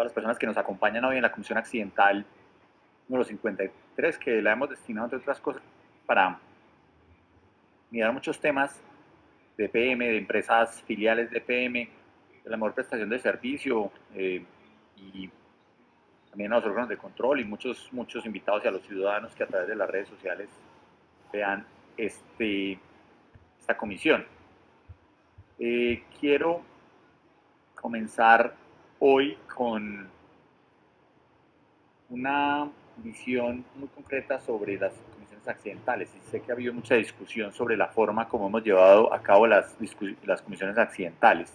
todas las personas que nos acompañan hoy en la Comisión Accidental número 53, que la hemos destinado, entre otras cosas, para mirar muchos temas de PM, de empresas filiales de PM, de la mejor prestación de servicio y también a los órganos de control y muchos invitados y a los ciudadanos que a través de las redes sociales vean esta comisión. Quiero comenzar hoy con una visión muy concreta sobre las comisiones accidentales. Y sé que ha habido mucha discusión sobre la forma como hemos llevado a cabo las comisiones accidentales.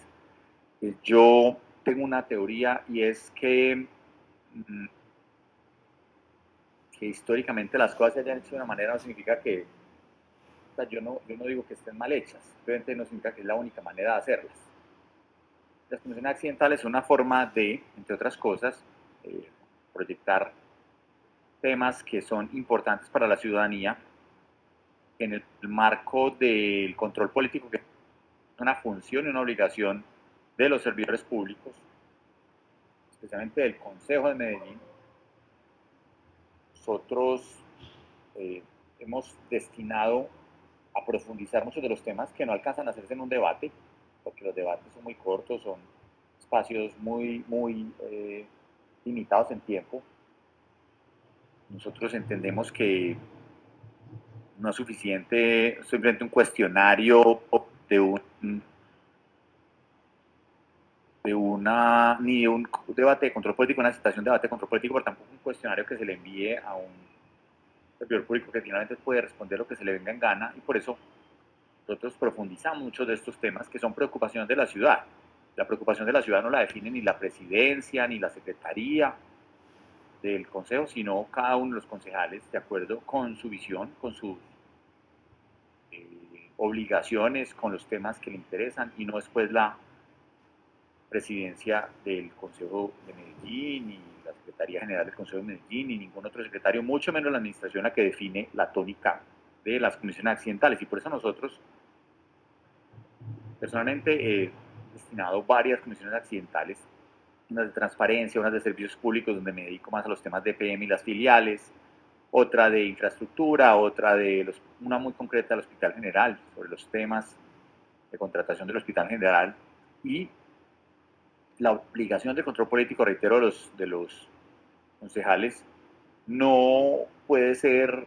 Yo tengo una teoría y es que históricamente las cosas se hayan hecho de una manera no significa que, o sea, yo no digo que estén mal hechas, simplemente no significa que es la única manera de hacerlas. Las comisiones accidentales son una forma de, entre otras cosas, proyectar temas que son importantes para la ciudadanía en el marco del control político, que es una función y una obligación de los servidores públicos, especialmente del Consejo de Medellín. Nosotros hemos destinado a profundizar muchos de los temas que no alcanzan a hacerse en un debate, porque los debates son muy cortos, son espacios muy limitados en tiempo. Nosotros entendemos que no es suficiente simplemente un cuestionario ni de un debate de control político, una citación de debate de control político, pero tampoco un cuestionario que se le envíe a un servidor público que finalmente puede responder lo que se le venga en gana, y por eso nosotros profundizamos muchos de estos temas que son preocupaciones de la ciudad. La preocupación de la ciudad no la define ni la presidencia ni la secretaría del consejo, sino cada uno de los concejales de acuerdo con su visión, con sus obligaciones, con los temas que le interesan, y no después la presidencia del Consejo de Medellín, ni la Secretaría General del Consejo de Medellín, ni ningún otro secretario, mucho menos la administración, la que define la tónica de las comisiones accidentales. Y por eso nosotros, personalmente, he destinado varias comisiones accidentales, unas de transparencia, unas de servicios públicos, donde me dedico más a los temas de PM y las filiales, otra de infraestructura, una muy concreta del Hospital General, sobre los temas de contratación del Hospital General, y la obligación de control político, reitero, de los concejales no puede ser,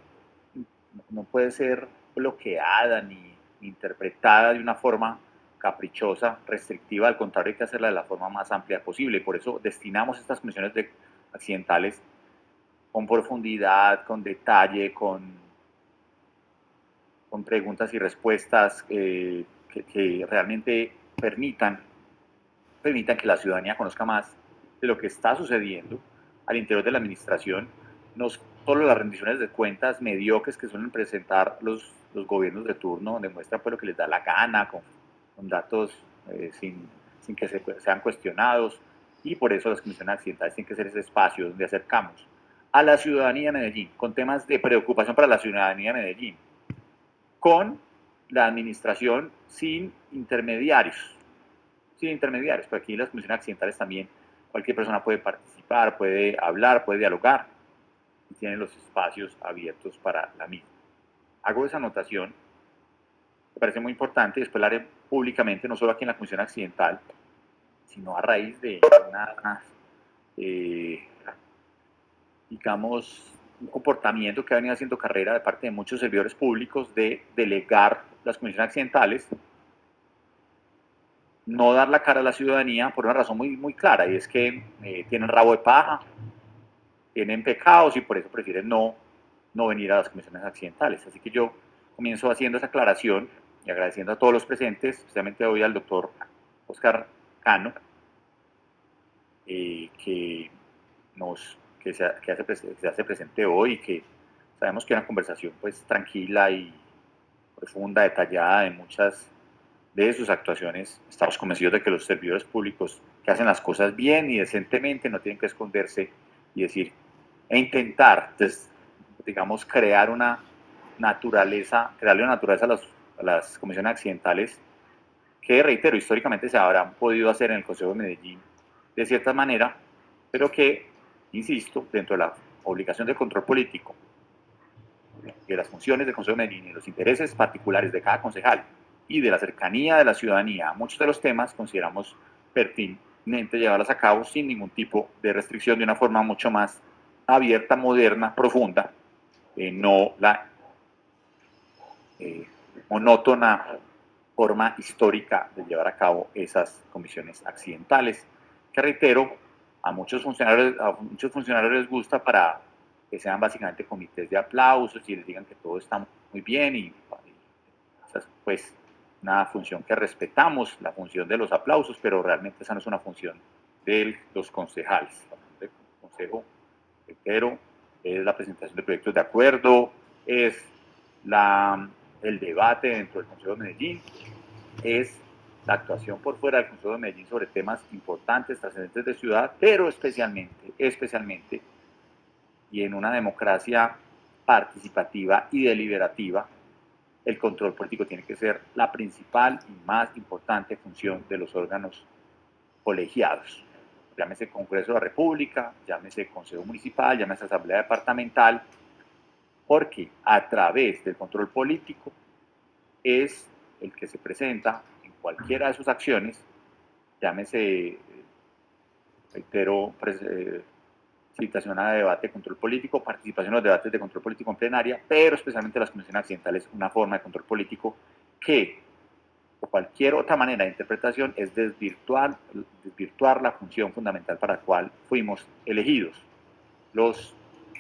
no puede ser bloqueada ni interpretada de una forma caprichosa, restrictiva. Al contrario, hay que hacerla de la forma más amplia posible. Por eso destinamos estas comisiones accidentales con profundidad, con detalle, con preguntas y respuestas que realmente permitan que la ciudadanía conozca más de lo que está sucediendo al interior de la administración, no solo las rendiciones de cuentas mediocres que suelen presentar los gobiernos de turno, donde muestran pues lo que les da la gana, con datos sin que sean cuestionados, y por eso las comisiones accidentales tienen que ser ese espacio donde acercamos a la ciudadanía de Medellín, con temas de preocupación para la ciudadanía de Medellín, con la administración sin intermediarios, pero aquí en las comisiones accidentales también cualquier persona puede participar, puede hablar, puede dialogar, y tienen los espacios abiertos para la misma. Hago esa anotación, me parece muy importante, y después la haré públicamente, no solo aquí en la comisión accidental, sino a raíz de eh, digamos, un comportamiento que ha venido haciendo carrera de parte de muchos servidores públicos de delegar las comisiones accidentales, no dar la cara a la ciudadanía por una razón muy clara, y es que tienen rabo de paja, tienen pecados y por eso prefieren no venir a las comisiones accidentales. Así que yo comienzo haciendo esa aclaración y agradeciendo a todos los presentes, especialmente hoy al doctor Oscar Cano, que, se hace presente hoy, y que sabemos que es una conversación pues tranquila y profunda, detallada de muchas de sus actuaciones. Estamos convencidos de que los servidores públicos que hacen las cosas bien y decentemente no tienen que esconderse y decir intentar, digamos, crearle una naturaleza a las comisiones accidentales que, reitero, históricamente se habrán podido hacer en el Consejo de Medellín de cierta manera, pero que, insisto, dentro de la obligación de control político, de las funciones del Consejo de Medellín y los intereses particulares de cada concejal y de la cercanía de la ciudadanía a muchos de los temas, consideramos pertinente llevarlas a cabo sin ningún tipo de restricción, de una forma mucho más abierta, moderna, profunda, no la monótona forma histórica de llevar a cabo esas comisiones accidentales, que reitero, a muchos funcionarios les gusta para que sean básicamente comités de aplausos y les digan que todo está muy bien y esa es pues una función que respetamos, la función de los aplausos, pero realmente esa no es una función de los concejales. El consejo, reitero, es la presentación de proyectos de acuerdo, es el debate dentro del Consejo de Medellín, es la actuación por fuera del Consejo de Medellín sobre temas importantes, trascendentes de ciudad, pero especialmente, y en una democracia participativa y deliberativa, el control político tiene que ser la principal y más importante función de los órganos colegiados. Llámese Congreso de la República, llámese Consejo Municipal, llámese Asamblea Departamental, porque a través del control político es el que se presenta en cualquiera de sus acciones, llámese, reitero, citación a debate de control político, participación en los debates de control político en plenaria, pero especialmente las comisiones accidentales, una forma de control político que, o cualquier otra manera de interpretación, es desvirtuar la función fundamental para la cual fuimos elegidos, los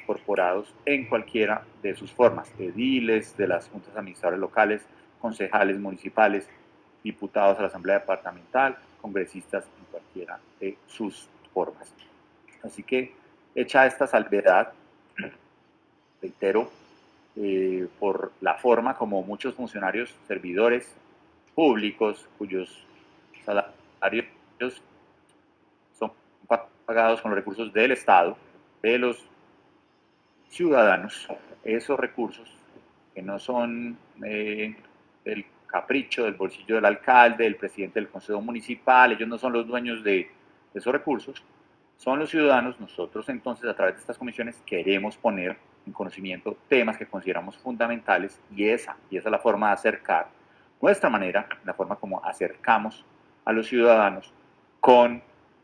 corporados en cualquiera de sus formas, ediles de las juntas administradoras locales, concejales municipales, diputados a la Asamblea Departamental, congresistas en cualquiera de sus formas. Así que, hecha esta salvedad, reitero, por la forma como muchos funcionarios, servidores públicos, cuyos salarios son pagados con los recursos del Estado, de los ciudadanos, esos recursos que no son del capricho, del bolsillo del alcalde, del presidente del consejo municipal, ellos no son los dueños de esos recursos, son los ciudadanos. Nosotros entonces a través de estas comisiones queremos poner en conocimiento temas que consideramos fundamentales y esa es la forma de acercar nuestra manera, la forma como acercamos a los ciudadanos con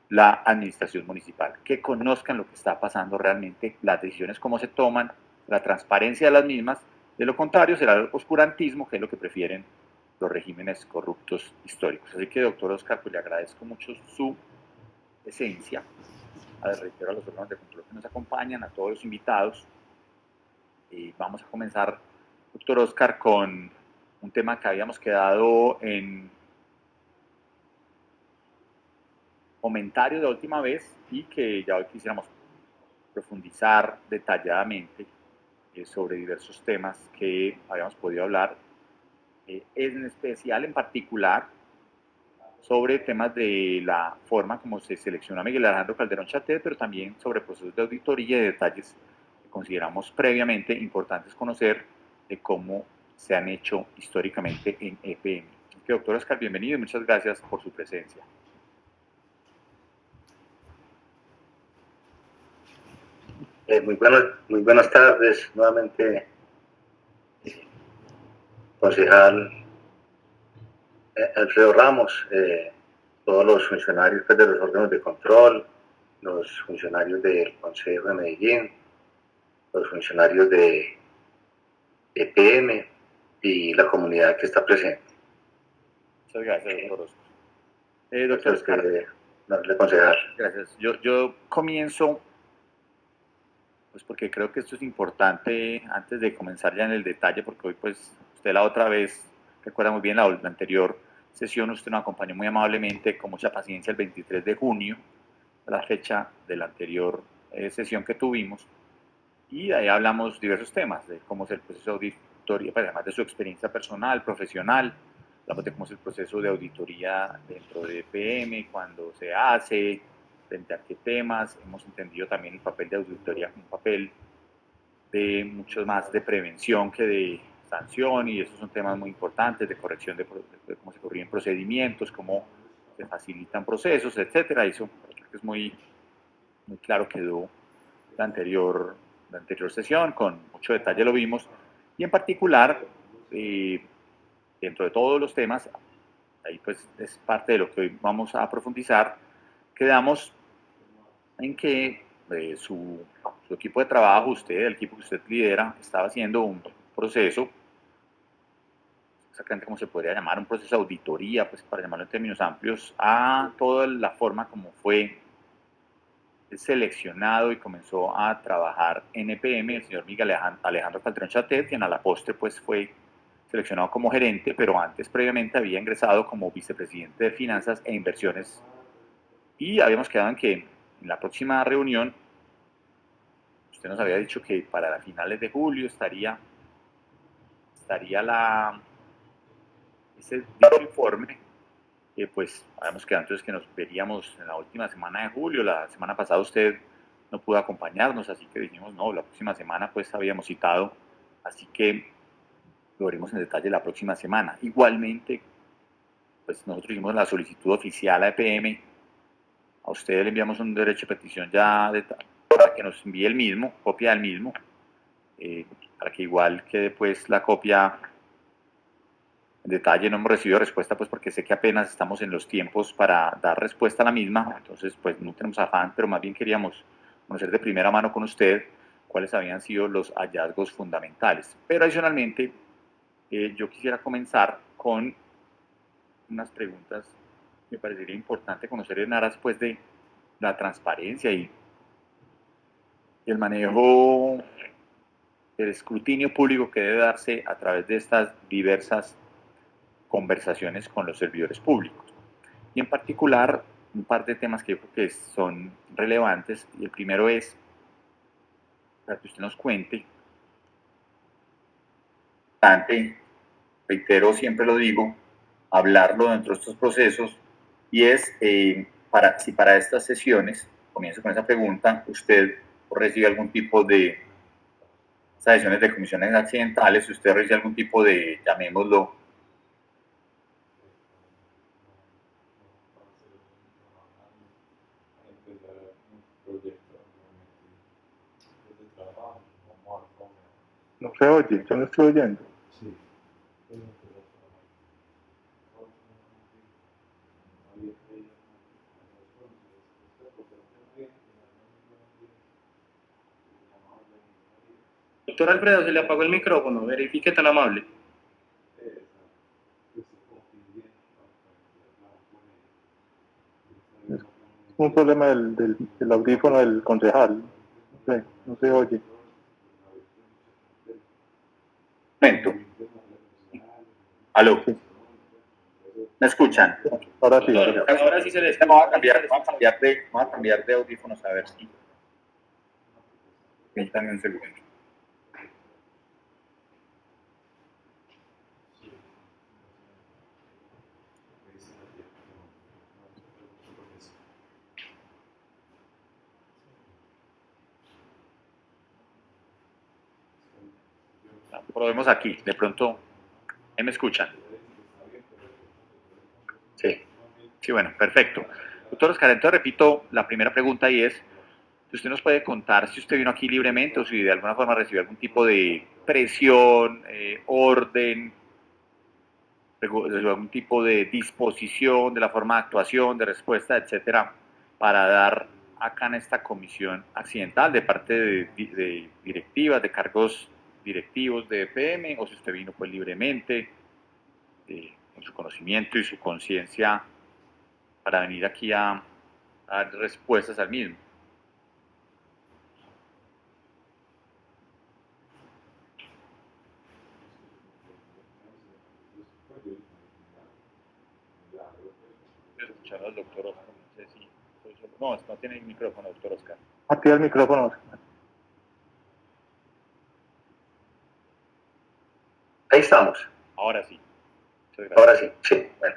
la administración municipal, que conozcan lo que está pasando realmente, las decisiones cómo se toman, la transparencia de las mismas. De lo contrario será el oscurantismo, que es lo que prefieren los regímenes corruptos históricos. Así que, doctor Oscar, pues le agradezco mucho su esencia, reitero a los órganos de control que nos acompañan, a todos los invitados. Vamos a comenzar, doctor Oscar, con un tema que habíamos quedado en comentario de última vez y que ya hoy quisiéramos profundizar detalladamente sobre diversos temas que habíamos podido hablar, en especial, en particular, sobre temas de la forma como se selecciona a Miguel Alejandro Calderón Chatet, pero también sobre procesos de auditoría y detalles que consideramos previamente importantes conocer de cómo se han hecho históricamente en EPM. Así que, doctor Oscar, bienvenido y muchas gracias por su presencia. Muy buenas tardes, nuevamente, concejal Alfredo Ramos, todos los funcionarios pues, de los órganos de control, los funcionarios del Consejo de Medellín, los funcionarios de EPM y la comunidad que está presente. Muchas gracias, doctor Oscar. Doctor Oscar, concejal. Gracias. Yo comienzo pues porque creo que esto es importante antes de comenzar ya en el detalle, porque hoy pues usted la otra vez, recuerda muy bien la anterior sesión, usted nos acompañó muy amablemente, con mucha paciencia, el 23 de junio, la fecha de la anterior sesión que tuvimos, y ahí hablamos diversos temas, de cómo es el proceso de auditoría, pues, además de su experiencia personal, profesional, hablamos de cómo es el proceso de auditoría dentro de EPM, cuando se hace, frente a qué temas. Hemos entendido también el papel de auditoría como un papel de mucho más de prevención que de sanción, y esos son temas muy importantes de corrección de cómo se corrigen procedimientos, cómo se facilitan procesos, etcétera. Eso creo que es muy muy claro quedó la anterior sesión, con mucho detalle lo vimos, y en particular, dentro de todos los temas, ahí pues es parte de lo que hoy vamos a profundizar, quedamos en que su equipo de trabajo, usted, el equipo que usted lidera, estaba haciendo un proceso, exactamente como se podría llamar, un proceso de auditoría, pues para llamarlo en términos amplios, a toda la forma como fue seleccionado y comenzó a trabajar en EPM el señor Miguel Alejandro Calderón Chatet, quien a la postre pues fue seleccionado como gerente, pero antes previamente había ingresado como vicepresidente de finanzas e inversiones, y habíamos quedado en que en la próxima reunión usted nos había dicho que para finales de julio estaría ese dicho informe, pues habíamos quedado entonces que nos veríamos en la última semana de julio. La semana pasada usted no pudo acompañarnos, así que dijimos, no, la próxima semana pues habíamos citado, así que lo veremos en detalle la próxima semana. Igualmente, pues nosotros hicimos la solicitud oficial a EPM, a usted le enviamos un derecho de petición ya para que nos envíe el mismo, copia del mismo, para que igual quede pues la copia en detalle. No hemos recibido respuesta pues porque sé que apenas estamos en los tiempos para dar respuesta a la misma, entonces pues no tenemos afán, pero más bien queríamos conocer de primera mano con usted cuáles habían sido los hallazgos fundamentales. Pero adicionalmente, yo quisiera comenzar con unas preguntas que me parecería importante conocer en aras pues de la transparencia y el manejo del escrutinio público que debe darse a través de estas diversas conversaciones con los servidores públicos. Y en particular, un par de temas que yo creo que son relevantes. Y el primero es, para que usted nos cuente, reitero, siempre lo digo, hablarlo dentro de estos procesos, y es si para estas sesiones, comienzo con esa pregunta, usted recibe algún tipo de, estas sesiones de comisiones accidentales, si usted recibe algún tipo de, llamémoslo, no se oye, yo no estoy oyendo. Doctor Alfredo, se le apagó el micrófono, verifique tan amable. Es un problema del audífono del concejal. No se oye. momento. Aló. Sí. ¿Me escuchan? Ahora sí. Ahora sí se le escucha. Vamos a cambiar de audífonos a ver si. Permítanme un segundo. Probemos aquí, de pronto, ¿me escuchan? Sí. Sí, bueno, perfecto. Doctor Oscar, entonces repito la primera pregunta, y es, si usted nos puede contar si usted vino aquí libremente o si de alguna forma recibió algún tipo de presión, orden, recibió algún tipo de disposición de la forma de actuación, de respuesta, etcétera, para dar acá en esta comisión accidental de parte de directivas, de cargos directivos de EPM, o si usted vino pues libremente, con su conocimiento y su conciencia, para venir aquí a dar respuestas al mismo. Escuchar al doctor Oscar, no sé si soy solo. No, no tiene el micrófono, doctor Oscar. Activa el micrófono. Ahí estamos. Ahora sí. Ahora sí, sí. Bueno.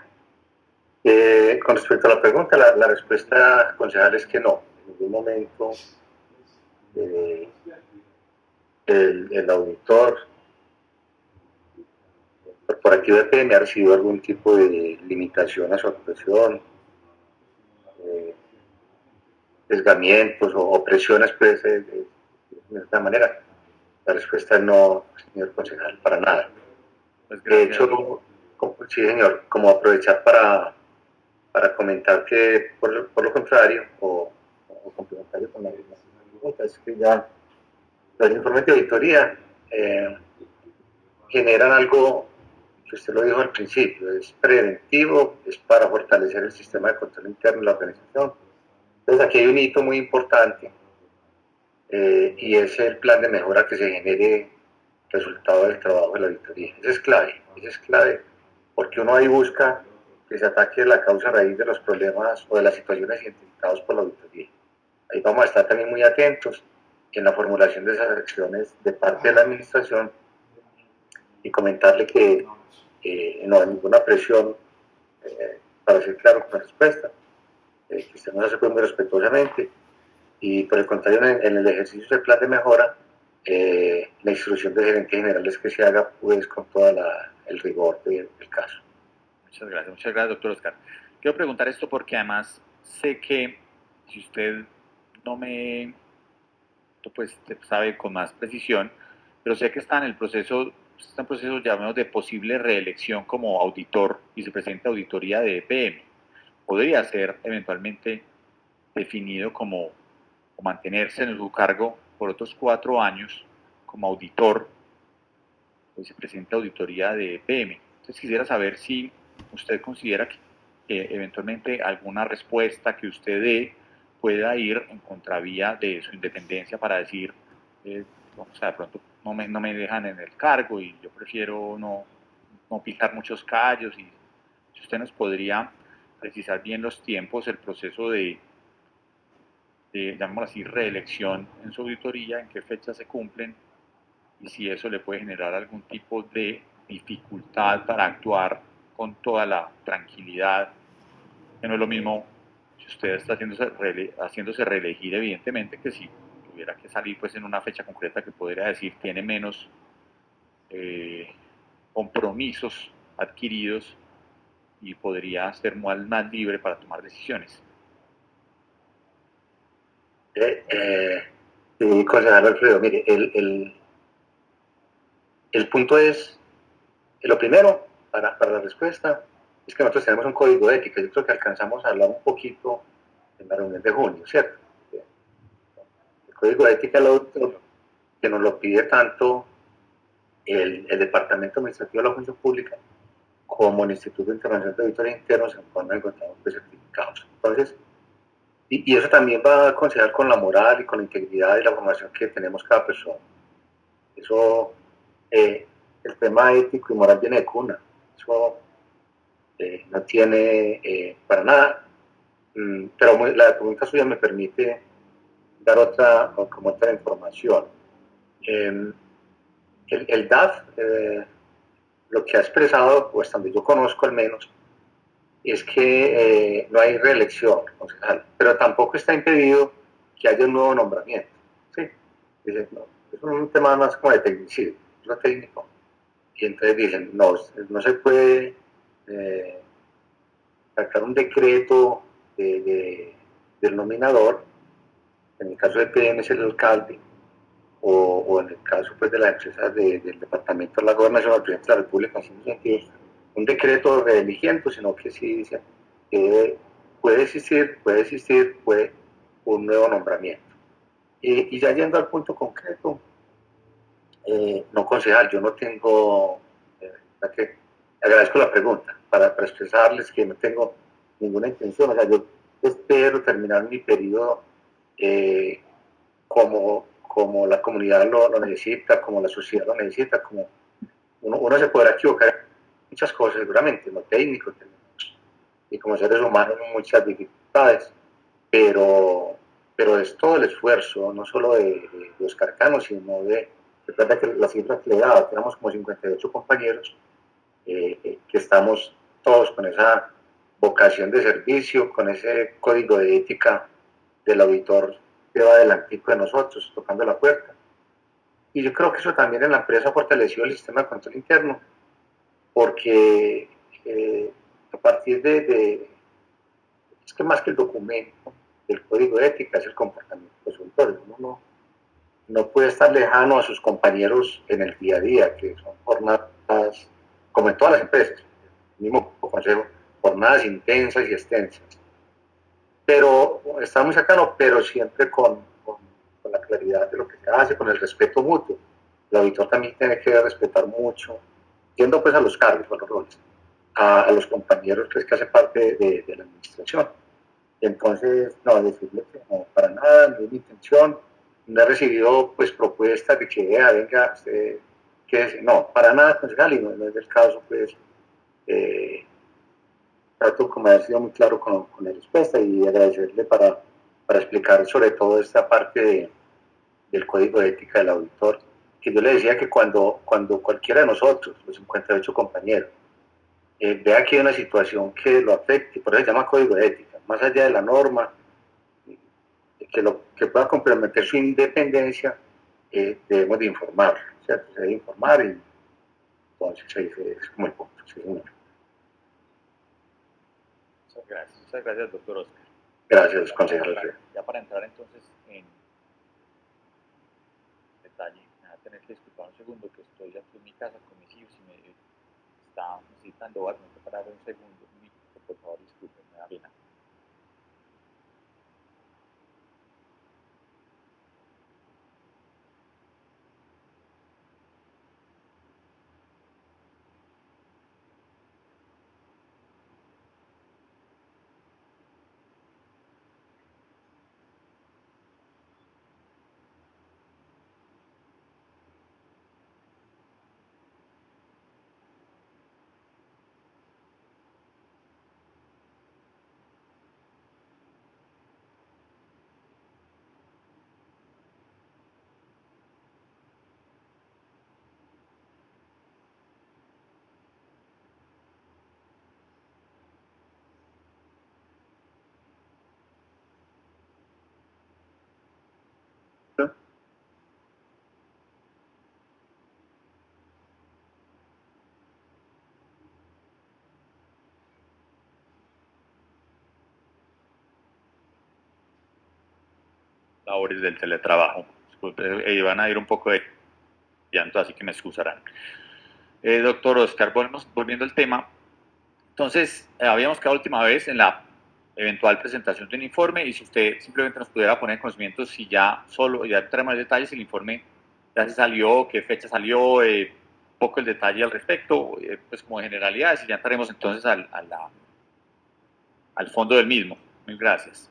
Con respecto a la pregunta, la respuesta, concejal, es que no. En ningún momento el auditor corporativo de PM ha recibido algún tipo de limitación a su actuación. sesgamientos o presiones, pues, de esta manera. La respuesta es no, señor concejal, para nada. Pues De gracias. hecho, sí, señor, como aprovechar para comentar que, por lo contrario, o complementario con la pregunta, es que ya los informes de auditoría generan algo que usted lo dijo al principio, es preventivo, es para fortalecer el sistema de control interno de la organización. Entonces aquí hay un hito muy importante y es el plan de mejora que se genere resultado del trabajo de la auditoría. Esa es clave, porque uno ahí busca que se ataque la causa raíz de los problemas o de las situaciones identificadas por la auditoría. Ahí vamos a estar también muy atentos en la formulación de esas acciones de parte de la administración y comentarle que no hay ninguna presión para ser claro con la respuesta, que usted no se puede muy respetuosamente y por el contrario en el ejercicio del plan de mejora la instrucción del gerente general es que se haga pues con todo el rigor del caso. Muchas gracias, doctor Oscar. Quiero preguntar esto porque además sé que si usted no me pues sabe con más precisión, pero sé que está en el proceso llamado de posible reelección como auditor, vicepresidente de auditoría de EPM. Podría ser eventualmente definido como o mantenerse en su cargo por otros 4 años como auditor, vicepresidente de auditoría de EPM. Entonces quisiera saber si usted considera que eventualmente alguna respuesta que usted dé pueda ir en contravía de su independencia para decir, o sea, de pronto no me dejan en el cargo y yo prefiero no pintar muchos callos. Y si usted nos podría precisar bien los tiempos, el proceso de llamémoslo así, reelección en su auditoría, en qué fechas se cumplen y si eso le puede generar algún tipo de dificultad para actuar con toda la tranquilidad, que no es lo mismo si usted está haciéndose reelegir, evidentemente, que si tuviera que salir pues en una fecha concreta que podría decir tiene menos compromisos adquiridos y podría ser más libre para tomar decisiones. Sí, concejal Alfredo, mire, el punto es, lo primero, para la respuesta, es que nosotros tenemos un código de ética. Yo creo que alcanzamos a hablar un poquito en la reunión de junio, ¿cierto? El código de ética que nos lo pide tanto el Departamento Administrativo de la Función Pública como el Instituto Internacional de Auditores Internos, en el cual nos encontramos certificados. Entonces, y eso también va a aconsejar con la moral y con la integridad y la formación que tenemos cada persona. Eso, el tema ético y moral viene de cuna. Eso no tiene para nada. Pero la pregunta suya me permite dar otra información. El DAF, lo que ha expresado, o hasta donde yo conozco al menos, es que no hay reelección concejal, pero tampoco está impedido que haya un nuevo nombramiento. ¿Sí? Dicen, no, es un tema más como de tecnicidad, es lo técnico. Y entonces dicen, no se puede sacar un decreto del nominador, en el caso de PM es el alcalde, o en el caso pues, de las empresas del Departamento de la Gobernación, el presidente de la República, en sentido, un decreto reeligiendo, sino que sí dice que puede existir un nuevo nombramiento. Y ya yendo al punto concreto, no concejal, yo no tengo, que agradezco la pregunta, para expresarles que no tengo ninguna intención, o sea, yo espero terminar mi periodo como la comunidad lo necesita, como la sociedad lo necesita, como uno se podrá equivocar en muchas cosas, seguramente, en lo técnico, y como seres humanos muchas dificultades, pero es todo el esfuerzo, no solo de Oscar Cano, sino recuerda que la cifra que le daba, tenemos como 58 compañeros, que estamos todos con esa vocación de servicio, con ese código de ética del auditor que va adelantico de nosotros, tocando la puerta. Y yo creo que eso también en la empresa fortaleció el sistema de control interno, porque a partir es que más que el documento, del código de ética es el comportamiento de los auditores. Uno no puede estar lejano a sus compañeros en el día a día, que son jornadas, como en todas las empresas, el mismo consejo, jornadas intensas y extensas. Pero está muy cercano, pero siempre con la claridad de lo que se hace, con el respeto mutuo. El auditor también tiene que respetar mucho, yendo pues a los cargos, a los roles, a los compañeros pues, que hacen parte de la administración. Entonces, no, decirle que no, para nada, no es mi intención. No he recibido pues propuestas de que, venga, usted, que no, para nada, concejal, y no es el caso, pues, trato como haber sido muy claro con la respuesta y agradecerle para explicar sobre todo esta parte del código de ética del auditor, que yo le decía que cuando cualquiera de nosotros, los 58 compañeros, vea que hay una situación que lo afecte, por eso se llama código de ética, más allá de la norma, que pueda comprometer su independencia, debemos de informar, ¿cierto? Se debe informar y entonces es como el punto. Sí, muchas gracias, doctor Oscar. gracias, consejero. Ya para entrar entonces en detalle, me voy a tener que disculpar un segundo, que estoy aquí en mi casa con mis hijos y me está necesitando, voy a tener que parar un segundo, por favor disculpen, me da pena. Labores del teletrabajo. Disculpe, van a ir un poco de llanto, así que me excusarán. Doctor Oscar, volviendo al tema. Entonces, habíamos quedado la última vez en la eventual presentación de un informe y si usted simplemente nos pudiera poner en conocimiento si ya entramos en detalles, el informe ya se salió, qué fecha salió, un poco el detalle al respecto, pues como generalidades y ya entraremos entonces al fondo del mismo. Mil gracias.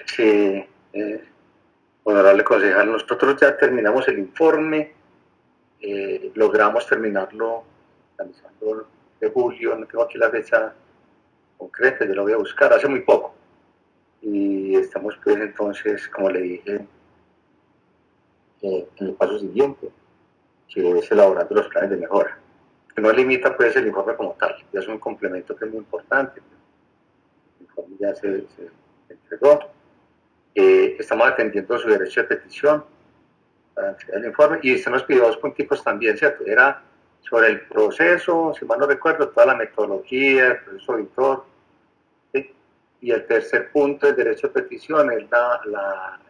Sí, honorable concejal, nosotros ya terminamos el informe, logramos terminarlo realizando de julio, no tengo aquí la fecha concreta, yo lo voy a buscar, hace muy poco. Y estamos pues entonces, como le dije, en el paso siguiente, que es elaborando los planes de mejora. Que no limita pues el informe como tal, ya es un complemento que es muy importante. El informe ya se entregó. Estamos atendiendo su derecho de petición para entregar el informe y se nos pidió dos punticos también, ¿cierto? Era sobre el proceso, si mal no recuerdo, toda la metodología, el proceso auditor. ¿Sí? Y el tercer punto del derecho de petición es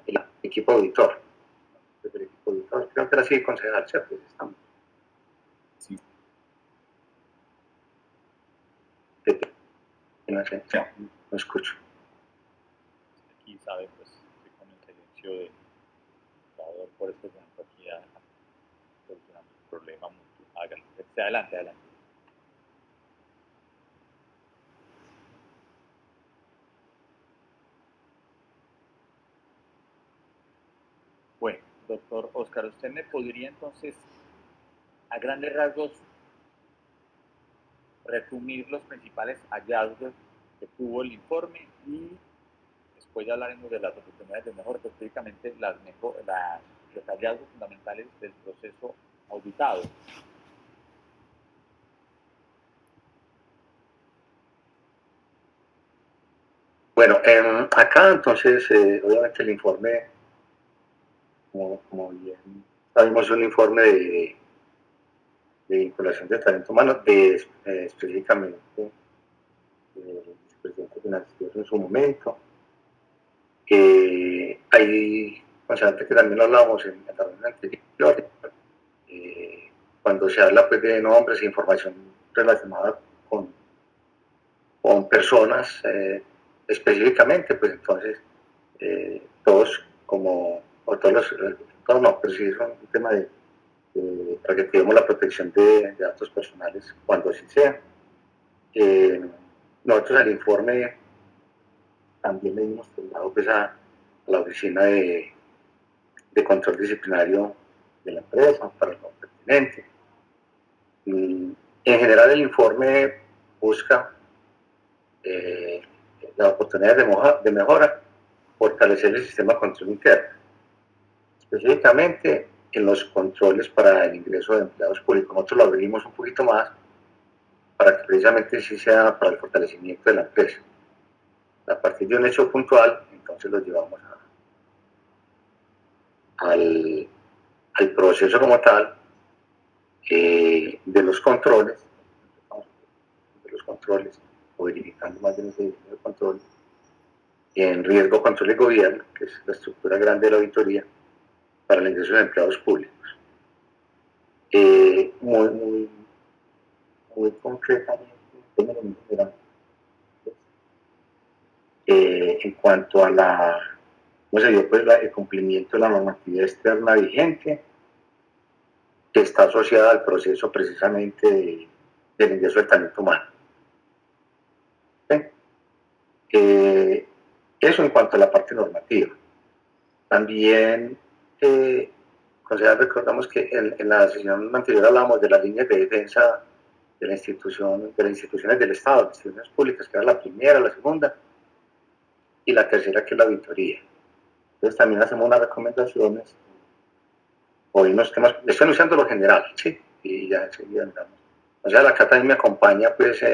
el equipo auditor. El equipo auditor, creo que era así, concejal, ¿cierto? Estamos. Sí. No sé, no escucho. Aquí sabe, pues, que con el silencio de por este momento aquí a solucionando el problema mutuo. Hágalo. Adelante, adelante. Bueno, doctor Oscar, ¿usted me podría entonces, a grandes rasgos, resumir los principales hallazgos que tuvo el informe y después ya hablaremos de las oportunidades de mejora, específicamente los hallazgos fundamentales del proceso auditado? Bueno, acá entonces, obviamente el informe, como bien sabemos, es un informe de vinculación de talento humano, específicamente el vicepresidente financiero en su momento. Hay concejales que también lo hablamos en la reunión anterior, cuando se habla pues, de nombres e información relacionada con personas específicamente, pues entonces todos como, o todos los, todos no, pero sí es un tema de para que tengamos la protección de datos personales cuando así sea. Nosotros al informe también le dimos trasladado pues, a la oficina de control disciplinario de la empresa para lo pertinente. En general el informe busca las oportunidades de mejora, fortalecer el sistema de control interno, específicamente en los controles para el ingreso de empleados públicos. Nosotros lo abrimos un poquito más para que precisamente sí sea para el fortalecimiento de la empresa. A partir de un hecho puntual, entonces lo llevamos al proceso como tal de los controles, o verificando más bien ese diseño de control, en riesgo, control y gobierno, que es la estructura grande de la auditoría, para el ingreso de empleados públicos. Muy concretamente, en cuanto a cómo se dio pues, el cumplimiento de la normatividad externa vigente, que está asociada al proceso precisamente del ingreso del talento humano. Eso en cuanto a la parte normativa. También, recordamos que en la sesión anterior hablamos de las líneas de defensa de las instituciones del Estado, las instituciones públicas, que era la primera, la segunda, y la tercera, que es la auditoría. Entonces también hacemos unas recomendaciones, hoy unos temas, estoy anunciando lo general, ¿sí? Y ya enseguida andamos. O sea, acá también me acompaña, pues,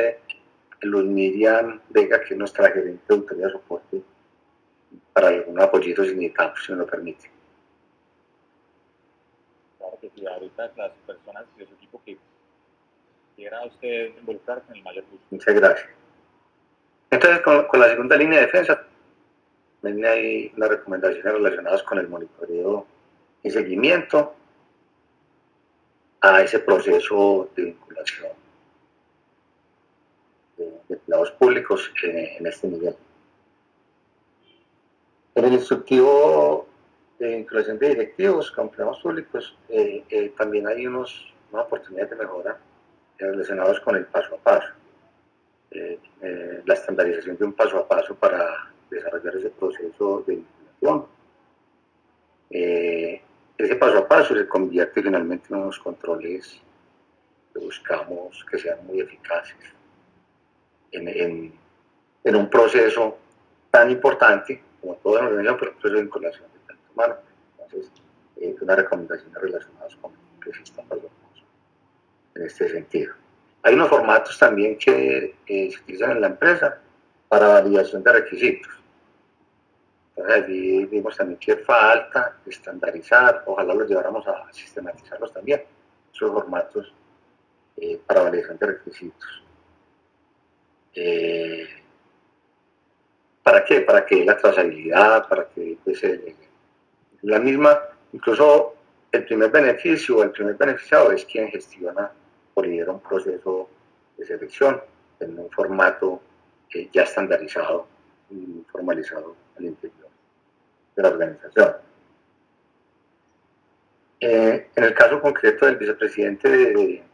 Luz Miriam Vega, que es nuestra gerente de auditoría de soporte, para algún apoyito si necesitamos, si me lo permite. Claro que sí, ahorita las personas de su equipo que quiera usted involucrar con el mayor gusto. Muchas gracias. Entonces, con la segunda línea de defensa, también hay unas recomendaciones relacionadas con el monitoreo y seguimiento a ese proceso de vinculación de empleados públicos en este nivel. En el instructivo de vinculación de directivos con empleados públicos también hay unas oportunidades de mejora relacionadas con el paso a paso. La estandarización de un paso a paso para desarrollar ese proceso de vinculación. Ese paso a paso se convierte finalmente en unos controles que buscamos que sean muy eficaces en un proceso tan importante como toda la organización, pero un proceso de vinculación de talento humano. Entonces, unas recomendaciones relacionadas con que existan paso a paso en este sentido. Hay unos formatos también que se utilizan en la empresa para validación de requisitos. Entonces, allí vimos también que falta estandarizar, ojalá los lleváramos a sistematizarlos también, esos formatos para validación de requisitos. ¿Para qué? Para que la trazabilidad, para que pues, la misma, incluso el primer beneficio o el primer beneficiado es quien gestiona o lidera un proceso de selección en un formato ya estandarizado y formalizado al interior de la organización. En el caso concreto del vicepresidente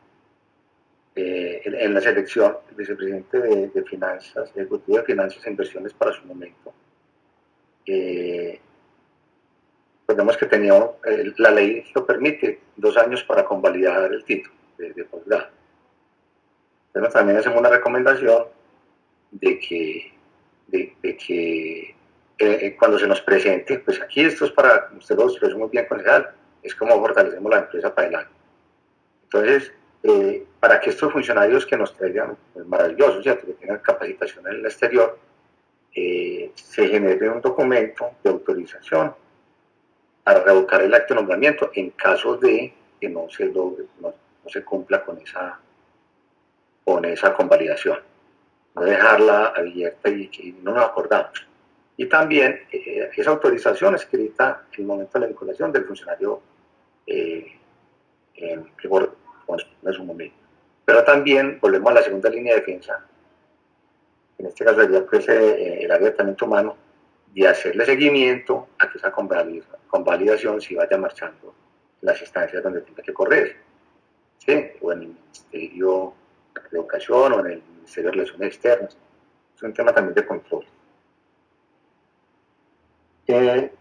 en la selección, el vicepresidente de Finanzas, ejecutivo de Finanzas e Inversiones para su momento, recordemos que tenía, la ley lo permite, 2 años para convalidar el título de posgrado. Entonces también hacemos una recomendación de que cuando se nos presente, pues aquí esto es para, usted lo expresó muy bien, concejal, es como fortalecemos la empresa para adelante. Entonces, para que estos funcionarios que nos traigan, es maravilloso, ¿cierto? Que tengan capacitación en el exterior, se genere un documento de autorización para revocar el acto de nombramiento en caso de que no se logre, no se cumpla con esa convalidación. no dejarla abierta y que no nos acordamos. Y también esa autorización escrita en el momento de la vinculación del funcionario que corresponde a su momento. Pero también volvemos a la segunda línea de defensa, en este caso sería pues, el área de talento humano, de hacerle seguimiento a que esa convalidación si vaya marchando en las instancias donde tenga que correr, ¿sí? O en el Ministerio de Educación o en el Ministerio de Relaciones Externas. Es un tema también de control. En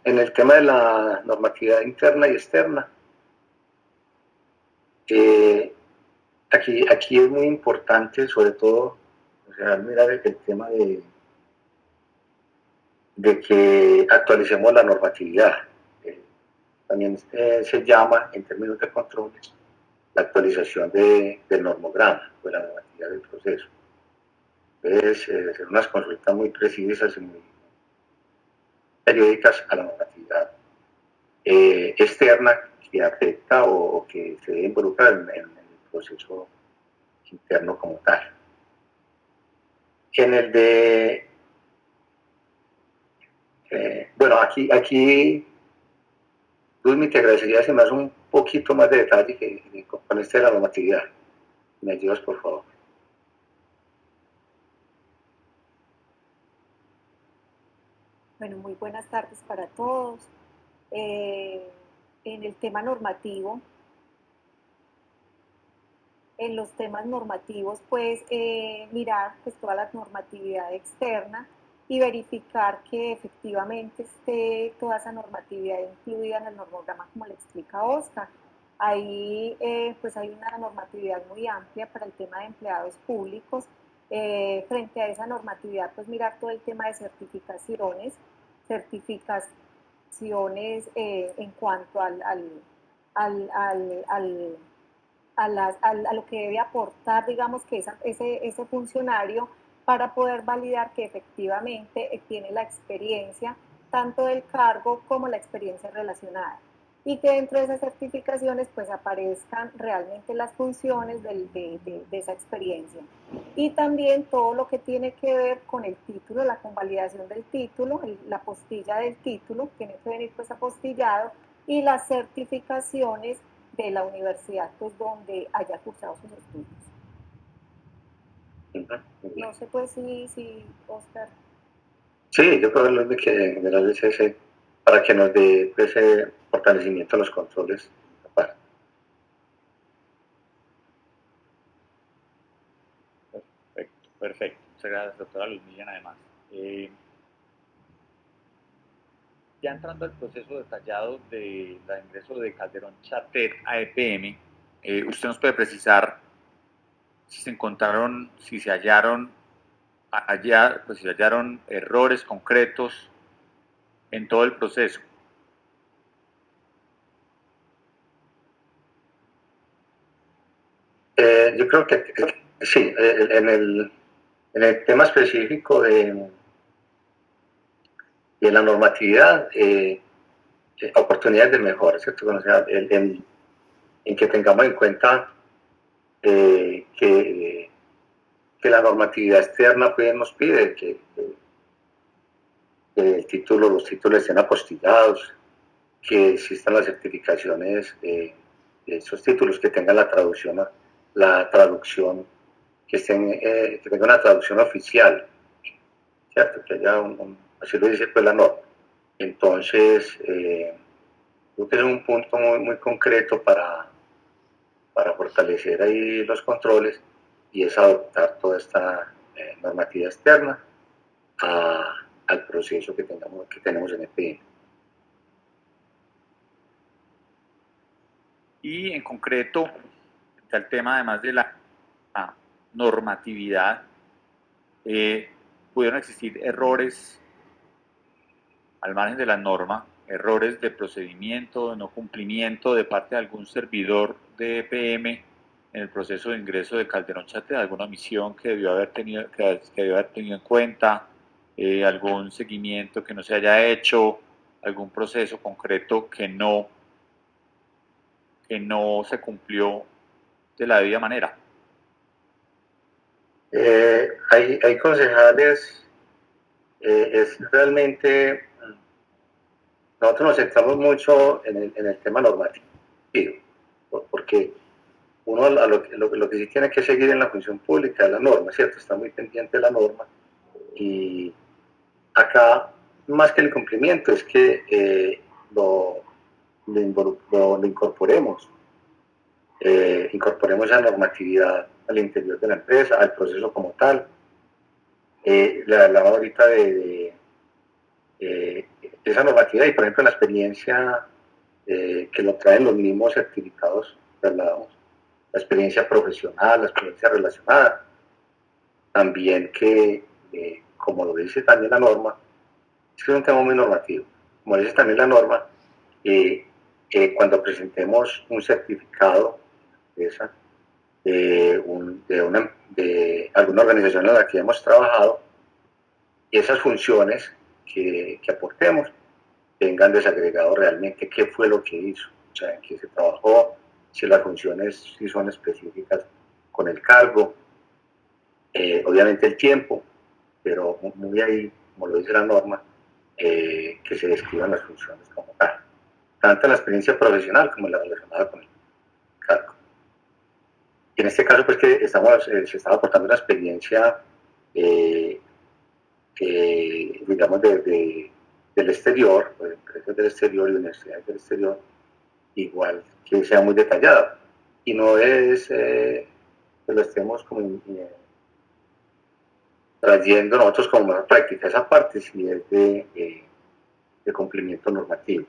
el tema de la normatividad interna y externa, aquí es muy importante, sobre todo, o sea, mirar el tema de que actualicemos la normatividad. También se llama, en términos de controles, la actualización del normograma, de la normatividad del proceso. Entonces, hacer unas consultas muy precisas y muy periódicas a la normatividad externa que afecta o que se involucra en el proceso interno como tal. En el de, bueno, aquí Luis, te agradecería si me das un poquito más de detalle con este de la normatividad. ¿Me ayudas, por favor? Bueno, muy buenas tardes para todos. En el tema normativo, en los temas normativos, pues mirar pues, toda la normatividad externa y verificar que efectivamente esté toda esa normatividad incluida en el normograma, como le explica Oscar. Ahí pues hay una normatividad muy amplia para el tema de empleados públicos. Frente a esa normatividad, pues mirar todo el tema de certificaciones en cuanto a lo que debe aportar, digamos, que ese funcionario para poder validar que efectivamente tiene la experiencia, tanto del cargo como la experiencia relacionada. Y que dentro de esas certificaciones pues aparezcan realmente las funciones de esa experiencia. Y también todo lo que tiene que ver con el título, la convalidación del título, la postilla del título, tiene que venir pues apostillado, y las certificaciones de la universidad pues donde haya cursado sus estudios. No sé pues si Oscar. Sí, yo creo Luis, que de las veces para que nos dé ese fortalecimiento a los controles. Perfecto, perfecto. Muchas gracias, doctora Luz Millán, además. Ya entrando al proceso detallado del ingreso de Calderón Chatet a EPM, ¿usted nos puede precisar si se encontraron, si se hallaron allá, pues si se hallaron errores concretos en todo el proceso? Yo creo que sí, en el tema específico de la normatividad, oportunidades de mejora, ¿cierto? O sea, en que tengamos en cuenta que la normatividad externa pues, nos pide que los títulos estén apostillados, que existan las certificaciones de esos títulos, que tengan la traducción, que tenga una traducción oficial, ¿cierto? Que haya así lo dice pues la norma. Entonces, creo que es un punto muy, muy concreto para fortalecer ahí los controles, y es adoptar toda esta normativa externa al proceso que tenemos en EPM. Y en concreto, está el tema además de la normatividad, pudieron existir errores al margen de la norma, errores de procedimiento, de no cumplimiento de parte de algún servidor de EPM en el proceso de ingreso de Calderón Chatet, alguna omisión que debió haber tenido, debió haber tenido en cuenta, algún seguimiento que no se haya hecho, algún proceso concreto que no se cumplió de la debida manera. Hay concejales, es realmente, nosotros nos centramos mucho en el tema normativo, porque uno lo que sí tiene que seguir en la función pública es la norma, ¿cierto? Está muy pendiente de la norma, y acá, más que el incumplimiento, es que lo incorporemos, incorporemos esa normatividad al interior de la empresa, al proceso como tal. La hablaba ahorita de esa normatividad y, por ejemplo, la experiencia que lo traen los mismos certificados que hablábamos, la experiencia profesional, la experiencia relacionada, también que, como lo dice también la norma, es que es un tema muy normativo, como dice también la norma, cuando presentemos un certificado de esa, de alguna organización en la que hemos trabajado, esas funciones que aportemos tengan desagregado realmente qué fue lo que hizo, o sea, en qué se trabajó, si las funciones sí son específicas con el cargo, obviamente el tiempo, pero muy ahí, como lo dice la norma, que se describan las funciones como tal, tanto la experiencia profesional como la relacionada con el cargo. Y en este caso, pues que se estaba aportando una experiencia, digamos, del exterior, de empresas del exterior y universidades del exterior, igual que sea muy detallada. Y no es que lo estemos como trayendo nosotros como mejor práctica, esa parte sí es de cumplimiento normativo.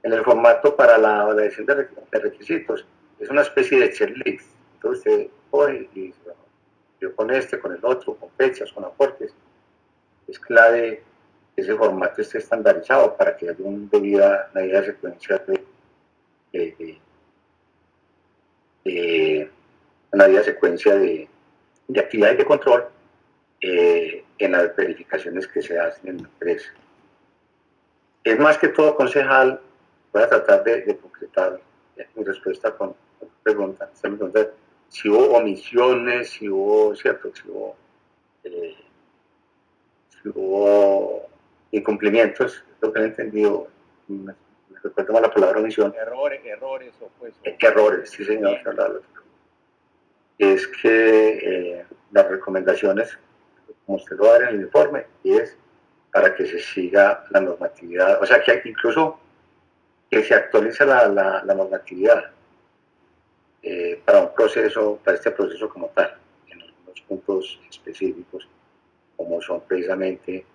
En el formato para la validación de requisitos, es una especie de checklist. Entonces usted coge y dice, bueno, yo con este, con el otro, con fechas, con aportes, es clave que ese formato esté estandarizado para que haya una debida secuencia una debida secuencia de actividades de control en las verificaciones que se hacen en la empresa. Es más que todo, concejal, voy a tratar de concretar mi respuesta con tu pregunta. Si hubo omisiones, si hubo, ¿cierto? Si hubo incumplimientos, lo que he entendido, me recuerdo mal la palabra omisión. Errores o pues... Errores, sí señor. Es que las recomendaciones, como usted lo da en el informe, es para que se siga la normatividad, o sea, que incluso que se actualice la normatividad para un proceso, para este proceso como tal, en algunos puntos específicos, como son precisamente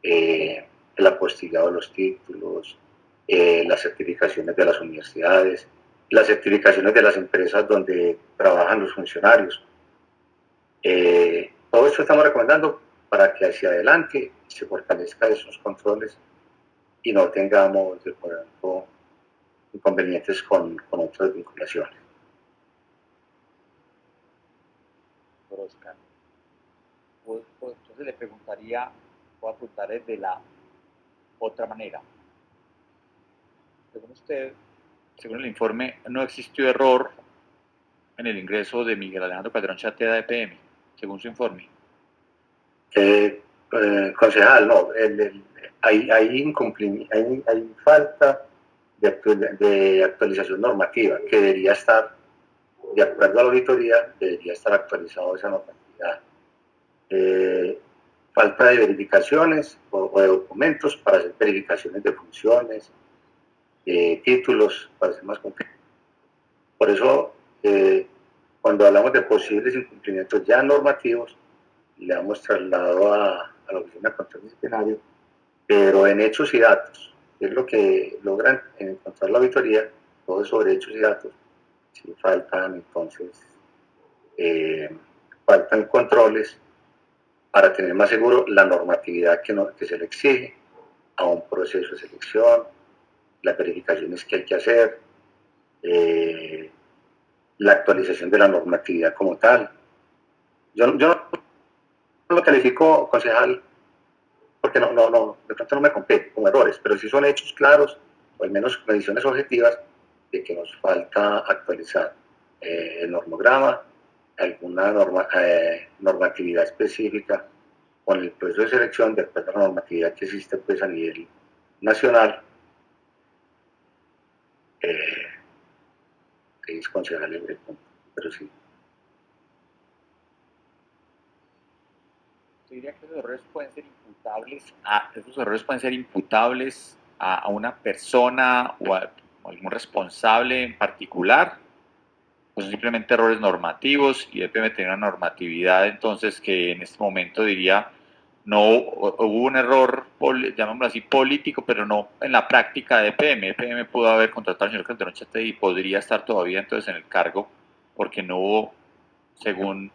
el apostillado de los títulos, las certificaciones de las universidades, las certificaciones de las empresas donde trabajan los funcionarios. Todo esto estamos recomendando para que hacia adelante se fortalezcan esos controles y no tengamos, por ejemplo, inconvenientes con otras vinculaciones. Oscar. Pues, entonces le preguntaría, voy a apuntarle de la otra manera. Según usted, según el informe, no existió error en el ingreso de Miguel Alejandro Calderón Chatea de EPM, según su informe. Concejal, no, hay falta de actualización normativa que debería estar, de acuerdo a la auditoría, debería estar actualizada esa normatividad. Falta de verificaciones o de documentos para hacer verificaciones de funciones, títulos, para ser más concreto. Por eso, cuando hablamos de posibles incumplimientos ya normativos, le hemos trasladado a la Oficina de Control Disciplinario, pero en hechos y datos, que es lo que logran encontrar la auditoría, todo es sobre hechos y datos. Si faltan, entonces, faltan controles para tener más seguro la normatividad que se le exige a un proceso de selección, las verificaciones que hay que hacer, la actualización de la normatividad como tal. Yo no lo califico, concejal, porque de pronto no me compete como errores, pero sí son hechos claros, o al menos mediciones objetivas, de que nos falta actualizar el normograma, alguna normatividad específica con el proceso de selección de acuerdo a la normatividad que existe pues a nivel nacional. Es concejal el punto, pero sí. Yo diría que esos errores pueden ser imputables a una persona o a algún responsable en particular, o son simplemente errores normativos y EPM tiene una normatividad entonces que en este momento diría no hubo un error, llamémoslo así, político, pero no en la práctica de EPM. EPM pudo haber contratado al señor Calderón Chate y podría estar todavía entonces en el cargo porque no hubo, según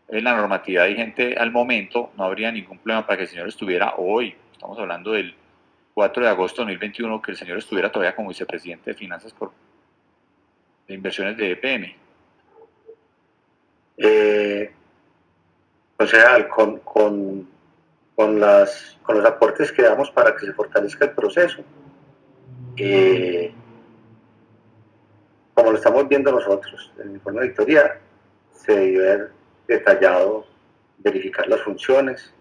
la normatividad vigente al momento, no habría ningún problema para que el señor estuviera hoy. Estamos hablando del 4 de agosto de 2021, que el señor estuviera todavía como vicepresidente de Finanzas de Inversiones de EPM. O sea, con los aportes que damos para que se fortalezca el proceso, como lo estamos viendo nosotros en el informe de auditoría, se debió haber detallado, verificar las funciones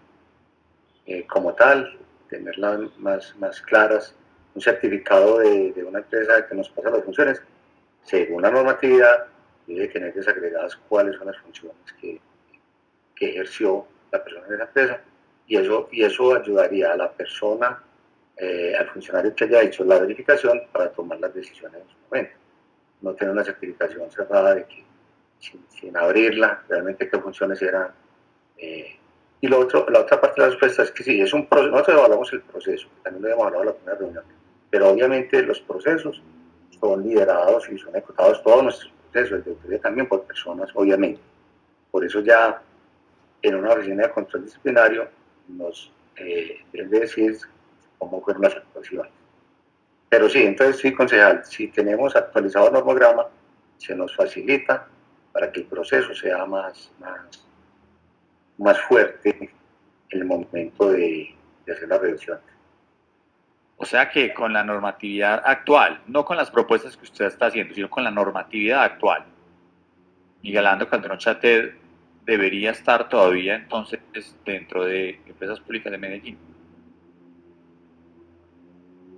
como tal, tenerlas más claras, un certificado de una empresa que nos pasa las funciones, según la normatividad, debe tener desagregadas cuáles son las funciones que ejerció la persona en esa empresa, y eso ayudaría a la persona, al funcionario que haya hecho la verificación para tomar las decisiones en su momento. No tener una certificación cerrada de que sin abrirla, realmente qué funciones eran. Y la otra parte de la respuesta es que sí, es un proceso, nosotros evaluamos el proceso, también lo hemos hablado en la primera reunión, pero obviamente los procesos son liderados y son ejecutados todos nuestros procesos, el de autoridad también por personas, obviamente. Por eso ya en una oficina de control disciplinario nos deben de decir cómo fueron las actuaciones. Pero sí, entonces sí, concejal, si tenemos actualizado el normograma, se nos facilita para que el proceso sea más fuerte en el momento de hacer la revisión. O sea que con la normatividad actual, no con las propuestas que usted está haciendo, sino con la normatividad actual, Miguel Ángel Calderón Chatet debería estar todavía entonces dentro de Empresas Públicas de Medellín.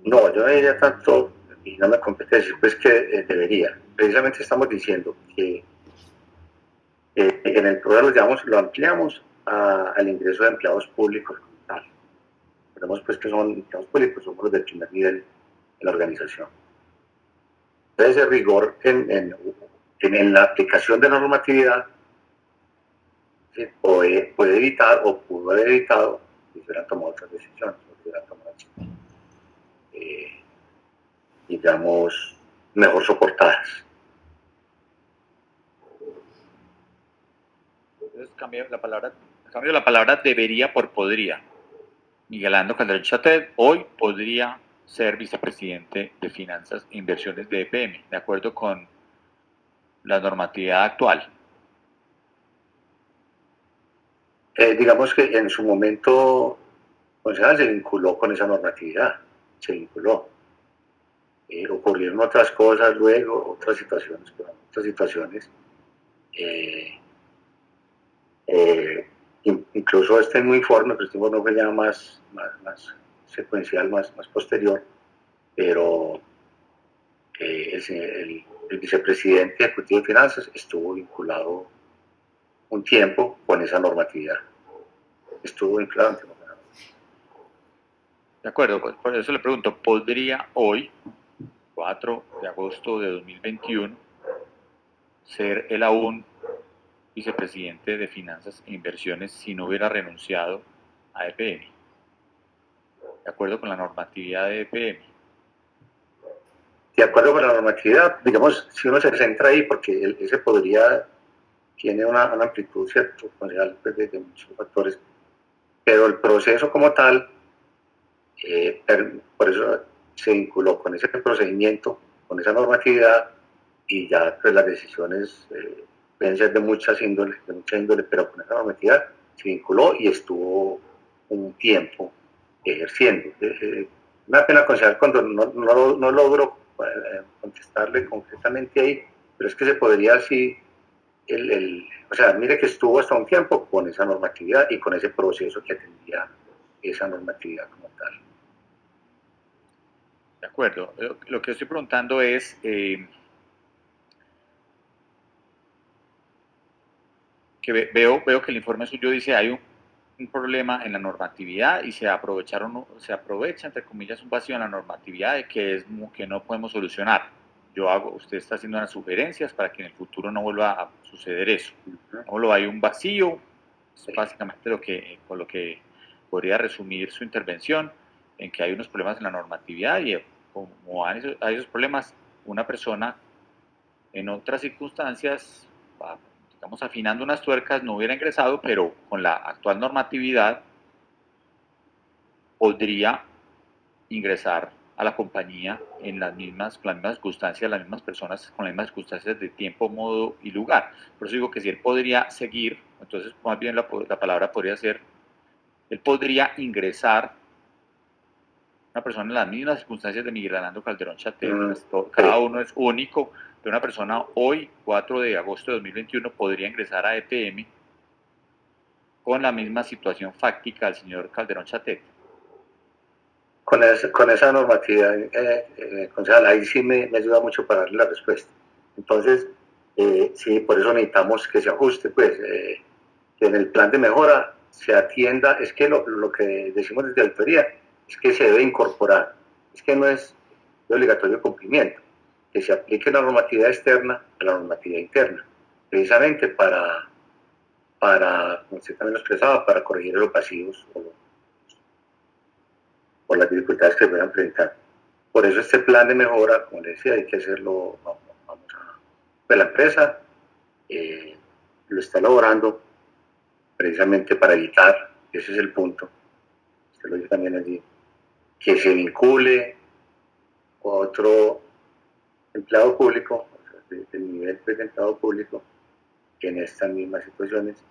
No, yo no diría tanto, y no me compete decir pues que debería. Precisamente estamos diciendo que en el programa lo ampliamos al ingreso de empleados públicos como tal. Tenemos pues que son empleados públicos, somos los del primer nivel de la organización. Entonces, ese rigor en la aplicación de la normatividad puede evitar o pudo haber evitado que se hubieran tomado otras decisiones, o se hubieran tomado digamos, mejor soportadas. Entonces cambio la palabra debería por podría. Miguel Ángel Calderón Chatet hoy podría ser vicepresidente de Finanzas e Inversiones de EPM, de acuerdo con la normatividad actual. Digamos que en su momento, concejal, se vinculó con esa normatividad, se vinculó. Ocurrieron otras cosas luego, otras situaciones. Incluso este mismo informe, pero este informe fue ya más secuencial, más posterior, pero el vicepresidente ejecutivo de finanzas estuvo vinculado un tiempo con esa normatividad. Estuvo vinculado un tiempo con esa normatividad. De acuerdo, por eso le pregunto, ¿podría hoy, 4 de agosto de 2021, ser él aún vicepresidente de Finanzas e Inversiones si no hubiera renunciado a EPM? De acuerdo con la normatividad de EPM. De acuerdo con la normatividad, digamos, si uno se centra ahí, porque ese tiene una amplitud, ¿cierto?, de muchos factores, pero el proceso como tal, por eso se vinculó con ese procedimiento, con esa normatividad, y ya pues las decisiones pueden ser de mucha índole, pero con esa normatividad se vinculó y estuvo un tiempo ejerciendo. Una pena considerar cuando no logro contestarle concretamente ahí, pero es que se podría así, o sea, mire que estuvo hasta un tiempo con esa normatividad y con ese proceso que atendía esa normatividad como tal. De acuerdo. Lo que estoy preguntando es, que veo que el informe suyo dice hay un problema en la normatividad y se aprovecha, entre comillas, un vacío en la normatividad de que no podemos solucionar. Usted está haciendo unas sugerencias para que en el futuro no vuelva a suceder eso. Solo hay un vacío, es básicamente con lo que podría resumir su intervención, en que hay unos problemas en la normatividad y como hay esos problemas, una persona en otras circunstancias, digamos, afinando unas tuercas, no hubiera ingresado, pero con la actual normatividad podría ingresar a la compañía con las mismas circunstancias, las mismas personas con las mismas circunstancias de tiempo, modo y lugar. Por eso digo que si él podría seguir, entonces más bien la palabra podría ser, él podría ingresar una persona en las mismas circunstancias de Miguel Arnaldo Calderón Chatet, cada uno es único, pero una persona hoy, 4 de agosto de 2021, podría ingresar a EPM con la misma situación fáctica del señor Calderón Chatet. Con esa normatividad, concejal, ahí sí me ayuda mucho para darle la respuesta. Entonces, sí, por eso necesitamos que se ajuste, pues, que en el plan de mejora se atienda, es que lo que decimos desde auditoría es que se debe incorporar, es que no es de obligatorio cumplimiento, que se aplique la normatividad externa a la normatividad interna, precisamente para como usted también lo expresaba, para corregir los pasivos o las dificultades que se puedan presentar. Por eso este plan de mejora, como le decía, hay que hacerlo, pues la empresa lo está elaborando precisamente para evitar, ese es el punto, usted lo dice también allí, que se vincule a otro empleado público, o sea, del nivel de empleado público, que en estas mismas situaciones,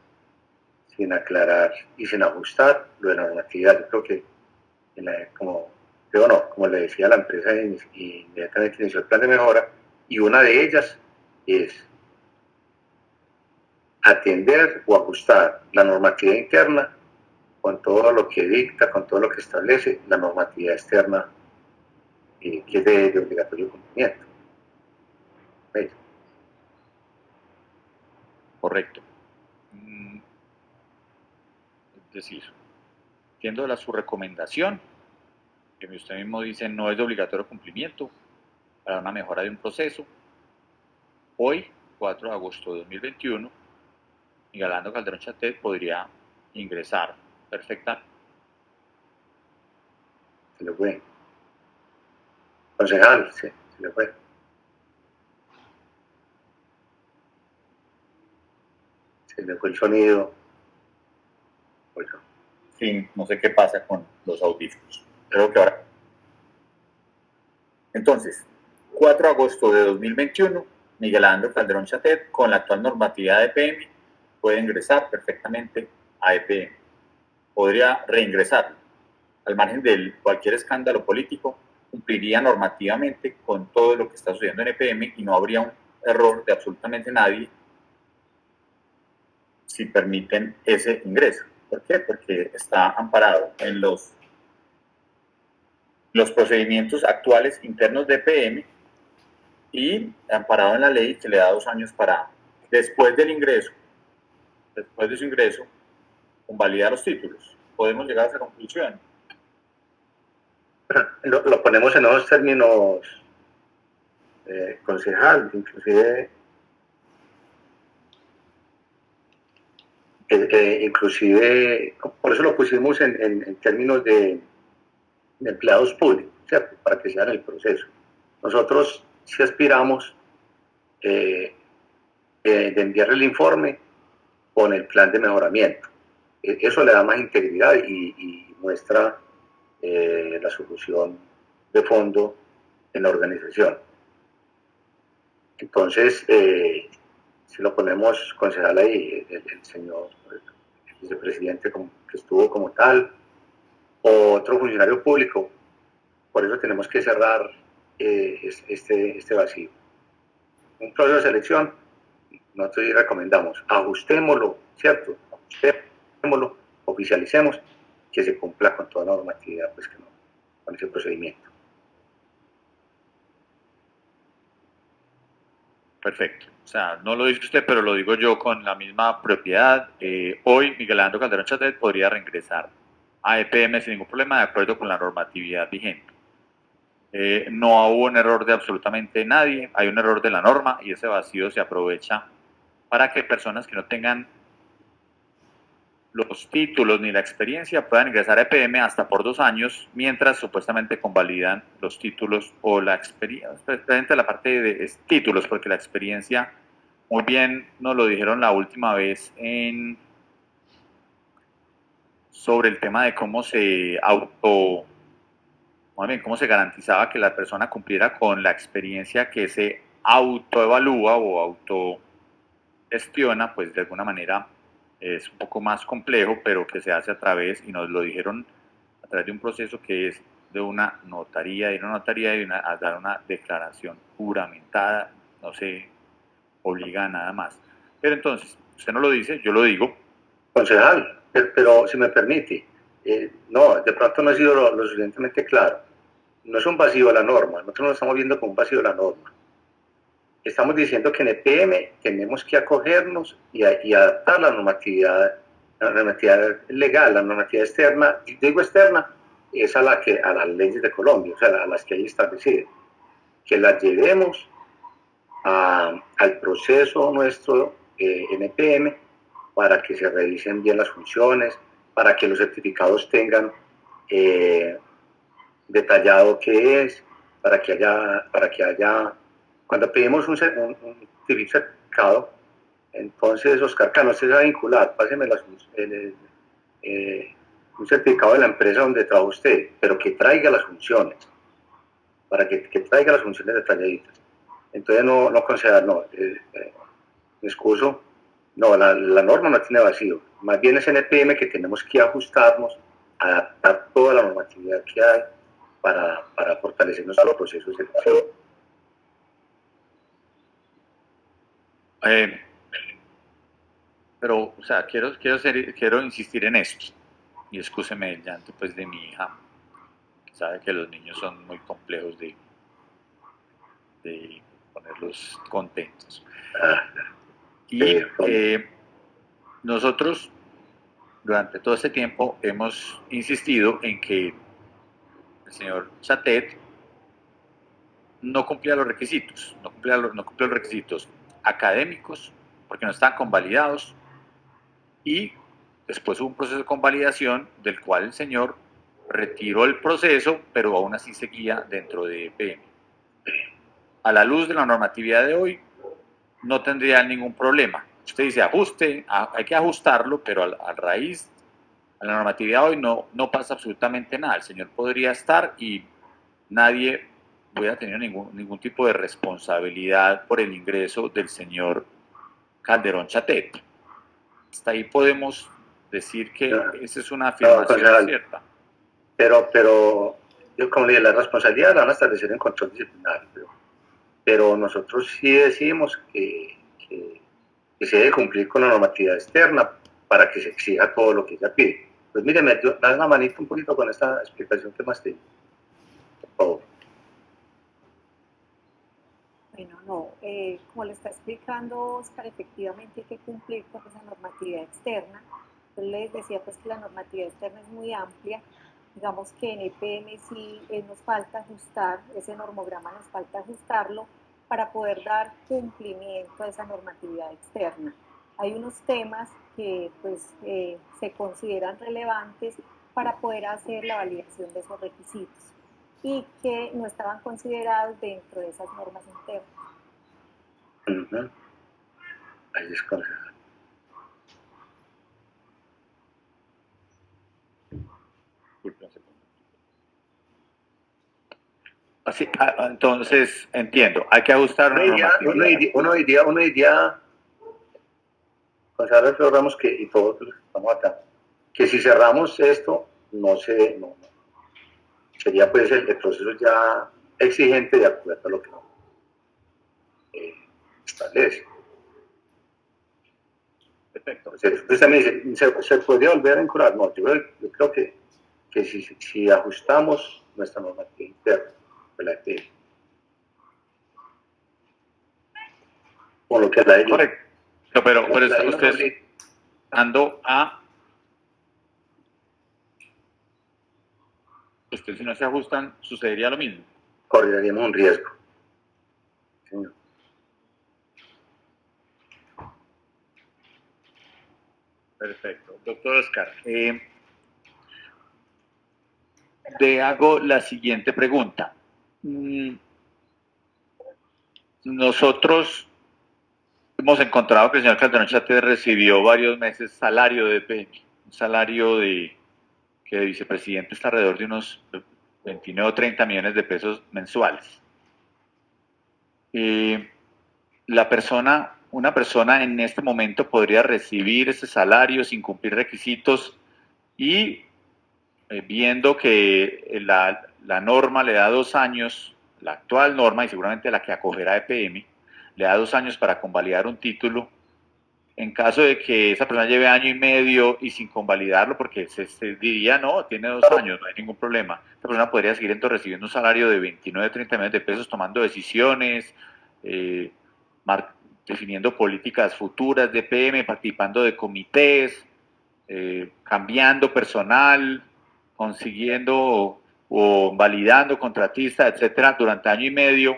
sin aclarar y sin ajustar lo de la normatividad. Yo creo que, como le decía, la empresa inmediatamente inició el plan de mejora y una de ellas es atender o ajustar la normatividad interna con todo lo que dicta, con todo lo que establece la normatividad externa, que es de obligatorio cumplimiento. ¿Veis? Correcto. Es decir, entiendo su recomendación, que usted mismo dice no es de obligatorio cumplimiento para una mejora de un proceso. Hoy, 4 de agosto de 2021, Miguel Arnaldo Calderón Chatet podría ingresar perfecta. Se le fue. Concejal, sí, se le fue. Se le fue el sonido. Bueno. Sí, no sé qué pasa con los audífonos. Creo que ahora. Entonces, 4 de agosto de 2021, Miguel Arnaldo Calderón Chatet, con la actual normatividad de EPM, puede ingresar perfectamente a EPM. Podría reingresar. Al margen de cualquier escándalo político, cumpliría normativamente con todo lo que está sucediendo en EPM y no habría un error de absolutamente nadie si permiten ese ingreso. ¿Por qué? Porque está amparado en los procedimientos actuales internos de EPM y amparado en la ley que le da 2 años para, después de su ingreso, convalidar los títulos. Podemos llegar a esa conclusión. Lo ponemos en esos términos, concejal, inclusive por eso lo pusimos en términos de empleados públicos, ¿cierto? Para que sean el proceso. Nosotros sí aspiramos de enviarle el informe con el plan de mejoramiento. Eso le da más integridad y muestra la solución de fondo en la organización. Entonces, si lo ponemos, concejal, ahí, el señor el vicepresidente que estuvo como tal, o otro funcionario público, por eso tenemos que cerrar este vacío. un proceso de selección, nosotros sí recomendamos, ajustémoslo, ¿cierto? Ajustémoslo, oficialicemos, que se cumpla con toda la normatividad, pues que no, con ese procedimiento. Perfecto. O sea, no lo dice usted, pero lo digo yo con la misma propiedad. Hoy Miguel Alejandro Calderón Chatet podría reingresar a EPM sin ningún problema, de acuerdo con la normatividad vigente. No hubo un error de absolutamente nadie, hay un error de la norma y ese vacío se aprovecha para que personas que no tengan los títulos ni la experiencia puedan ingresar a EPM hasta por 2 años, mientras supuestamente convalidan los títulos o la experiencia, especialmente la parte de títulos, porque la experiencia, muy bien nos lo dijeron la última vez sobre el tema de cómo se cómo se garantizaba que la persona cumpliera con la experiencia que se autoevalúa o autogestiona, pues de alguna manera es un poco más complejo, pero que se hace a través, y nos lo dijeron, a través de un proceso que es de una notaría, a dar una declaración juramentada, no se obliga a nada más. Pero entonces, usted no lo dice, yo lo digo. Concejal, pero si me permite, no, de pronto no ha sido lo suficientemente claro. No es un vacío de la norma, nosotros no lo estamos viendo como un vacío de la norma. Estamos diciendo que en EPM tenemos que acogernos y adaptar la normatividad legal, la normatividad externa, y digo externa, es a las leyes de Colombia, o sea, a las que hay establecidas, que las llevemos al proceso nuestro en EPM para que se revisen bien las funciones, para que los certificados tengan detallado qué es, para que haya cuando pedimos un certificado, entonces, Oscar Cano, usted se va a vincular, páseme un certificado de la empresa donde trabaja usted, pero que traiga las funciones, para que traiga las funciones detalladitas. Entonces, no conceder, no, me excuso, no, la norma no tiene vacío, más bien es en EPM que tenemos que ajustarnos, adaptar toda la normatividad que hay para fortalecer nuestro proceso de selección. Pero, o sea, quiero insistir en esto, y excúseme el llanto pues de mi hija, que sabe que los niños son muy complejos de ponerlos contentos. Y nosotros durante todo este tiempo hemos insistido en que el señor Chatet no cumplía los requisitos, no cumplía los requisitos académicos porque no están convalidados, y después hubo un proceso de convalidación del cual el señor retiró el proceso, pero aún así seguía dentro de EPM. A la luz de la normatividad de hoy, no tendría ningún problema. Usted dice ajuste, hay que ajustarlo, pero a raíz de la normatividad hoy no pasa absolutamente nada. El señor podría estar y nadie hubiera tenido ningún tipo de responsabilidad por el ingreso del señor Calderón Chatet. Hasta ahí podemos decir que esa es una afirmación cierta. Pero yo, como le dije, la responsabilidad la van a establecer en control disciplinario, pero nosotros sí decimos que se debe cumplir con la normatividad externa para que se exija todo lo que ella pide. Pues mire, me da una manita un poquito con esta explicación que más tengo, por favor. Bueno, no, como le está explicando Oscar, efectivamente hay que cumplir con esa normatividad externa. Yo les decía pues que la normatividad externa es muy amplia. Digamos que en EPM sí nos falta ajustar, ese normograma nos falta ajustarlo para poder dar cumplimiento a esa normatividad externa. Hay unos temas que pues se consideran relevantes para poder hacer la validación de esos requisitos y que no estaban considerados dentro de esas normas internas. Ahí es correcto. Así, entonces, entiendo, hay que ajustar uno diría, Gonzalo, logramos que, y todos estamos acá, que si cerramos esto, sería pues el proceso ya exigente de acuerdo a lo que establece. Perfecto. Entonces también se podría volver a vincular. No, yo creo que si ajustamos nuestra normativa interna de la EPM, con lo que la ley, Correcto. Pero la ley nos ustedes obliga, ando a... Ustedes si no se ajustan, sucedería lo mismo. correríamos un riesgo. Señor. Perfecto. Doctor Oscar, le hago la siguiente pregunta. Nosotros hemos encontrado que el señor Calderón Chate recibió varios meses salario de EPM, un salario que de vicepresidente está alrededor de unos 29 o 30 millones de pesos mensuales. Una persona en este momento podría recibir ese salario sin cumplir requisitos y viendo que la norma le da 2 años, la actual norma y seguramente la que acogerá EPM, le da 2 años para convalidar un título. En caso de que esa persona lleve año y medio y sin convalidarlo, porque se diría, no, tiene 2 años, no hay ningún problema, esa persona podría seguir entonces recibiendo un salario de 29, 30 millones de pesos, tomando decisiones, definiendo políticas futuras de EPM, participando de comités, cambiando personal, consiguiendo o validando contratistas, etcétera, durante año y medio,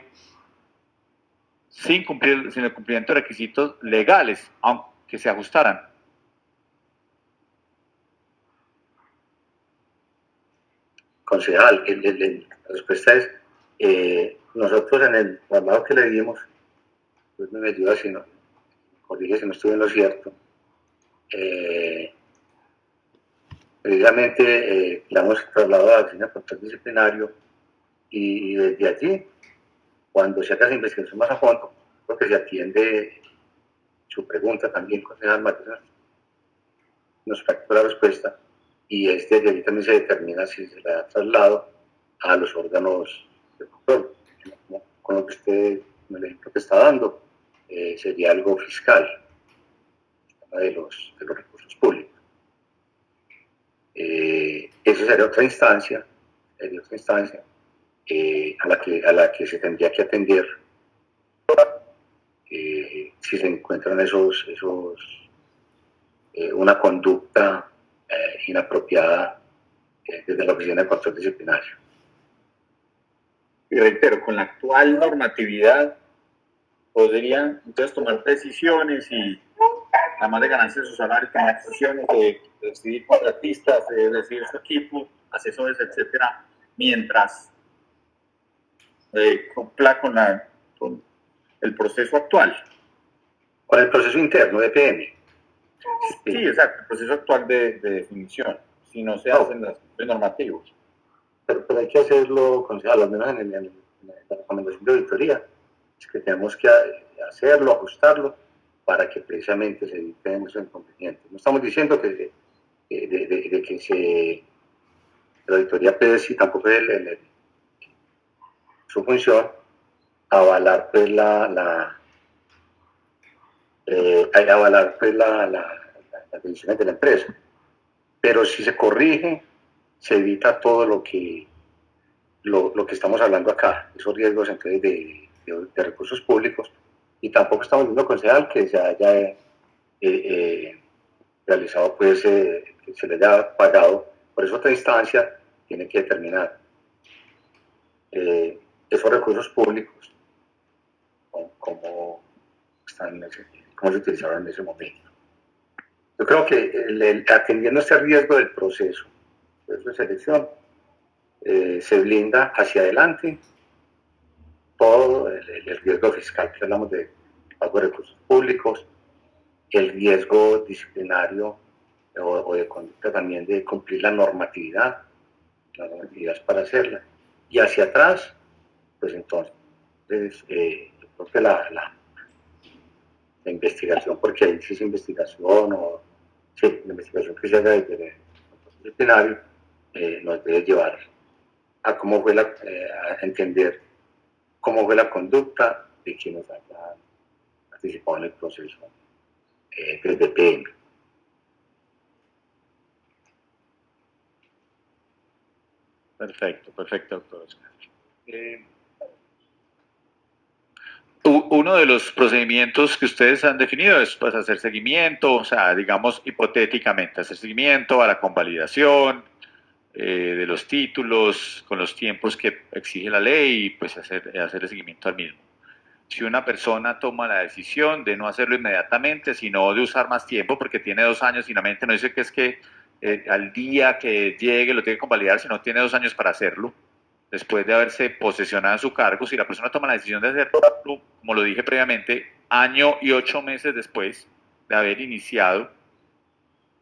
sin el cumplimiento de requisitos legales, aunque se ajustaran. Concejal, la respuesta es, nosotros en el traslado que le dimos, pues me ayuda si no, corrige si no estuve en lo cierto, precisamente le hemos trasladado a la oficina de control disciplinario y desde allí, cuando se haga esa investigación más a fondo, porque se atiende su pregunta también, concejal Matías, nos factura la respuesta y desde allí también se determina si se le da traslado a los órganos de control. Con lo que usted, con el ejemplo que está dando, sería algo fiscal, de los recursos públicos. Eso sería otra instancia, a la que se tendría que atender si se encuentran una conducta inapropiada desde la Oficina de Control Disciplinario. Y reitero, con la actual normatividad podrían entonces tomar decisiones y además de ganarse su salario, tomar decisiones de decidir contratistas, de decidir su equipo, asesores, etcétera, mientras cumpla con el proceso actual. Con el proceso interno de PM. Sí, exacto, el proceso actual de definición, si no se hacen los normativos. Pero hay que hacerlo, concejal, al menos en la recomendación de auditoría, es que tenemos que hacerlo, ajustarlo, para que precisamente se eviten esos inconvenientes. No estamos diciendo que la auditoría puede, si tampoco es su función, avalar pues las decisiones de la empresa. Pero si se corrige, se evita todo lo que estamos hablando acá, esos riesgos entonces de recursos públicos, y tampoco estamos viendo, concejal, que se haya realizado, pues, que se le haya pagado. Por eso otra instancia tiene que determinar esos recursos públicos, cómo se utilizaron en ese momento. Yo creo que atendiendo este riesgo del proceso de selección, se blinda hacia adelante todo el riesgo fiscal, que hablamos de pago de recursos públicos, el riesgo disciplinario o de conducta también de cumplir la normatividad, las normatividades para hacerla, y hacia atrás, pues entonces, yo creo que la investigación, porque ahí sí es investigación, la investigación que se haga desde el disciplinario, nos debe llevar a cómo fue a entender cómo fue la conducta de quienes hayan participado en el proceso desde PM. Perfecto, doctor Oscar. Uno de los procedimientos que ustedes han definido es pues, hacer seguimiento, o sea, digamos hipotéticamente, hacer seguimiento a la convalidación de los títulos con los tiempos que exige la ley y pues hacer el seguimiento al mismo. Si una persona toma la decisión de no hacerlo inmediatamente, sino de usar más tiempo, porque tiene 2 años y la mente no dice que es que al día que llegue lo tiene que convalidar, sino tiene 2 años para hacerlo, después de haberse posesionado en su cargo, si la persona toma la decisión de hacerlo, como lo dije previamente, 1 año y 8 meses después de haber iniciado,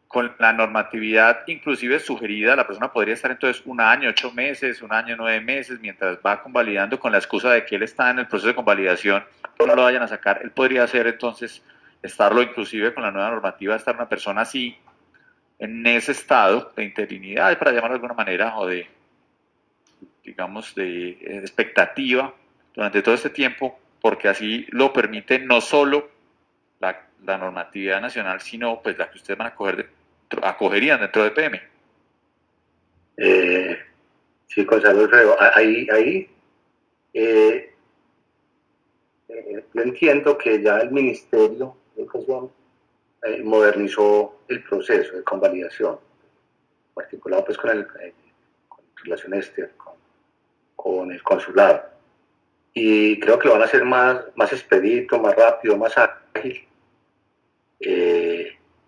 con la normatividad inclusive sugerida, la persona podría estar entonces 1 año, 8 meses, 1 año, 9 meses, mientras va convalidando con la excusa de que él está en el proceso de convalidación, que no lo vayan a sacar, él podría hacer entonces, estarlo inclusive con la nueva normativa, estar una persona así, en ese estado de interinidad, para llamarlo de alguna manera, o de, digamos, de expectativa durante todo este tiempo, porque así lo permite no solo la normatividad nacional, sino pues la que ustedes van acogerían dentro de PM. Sí, Gonzalo Alfredo, yo entiendo que ya el Ministerio de Educación modernizó el proceso de convalidación, articulado pues con relaciones con el consulado. Y creo que lo van a hacer más expedito, más rápido, más ágil,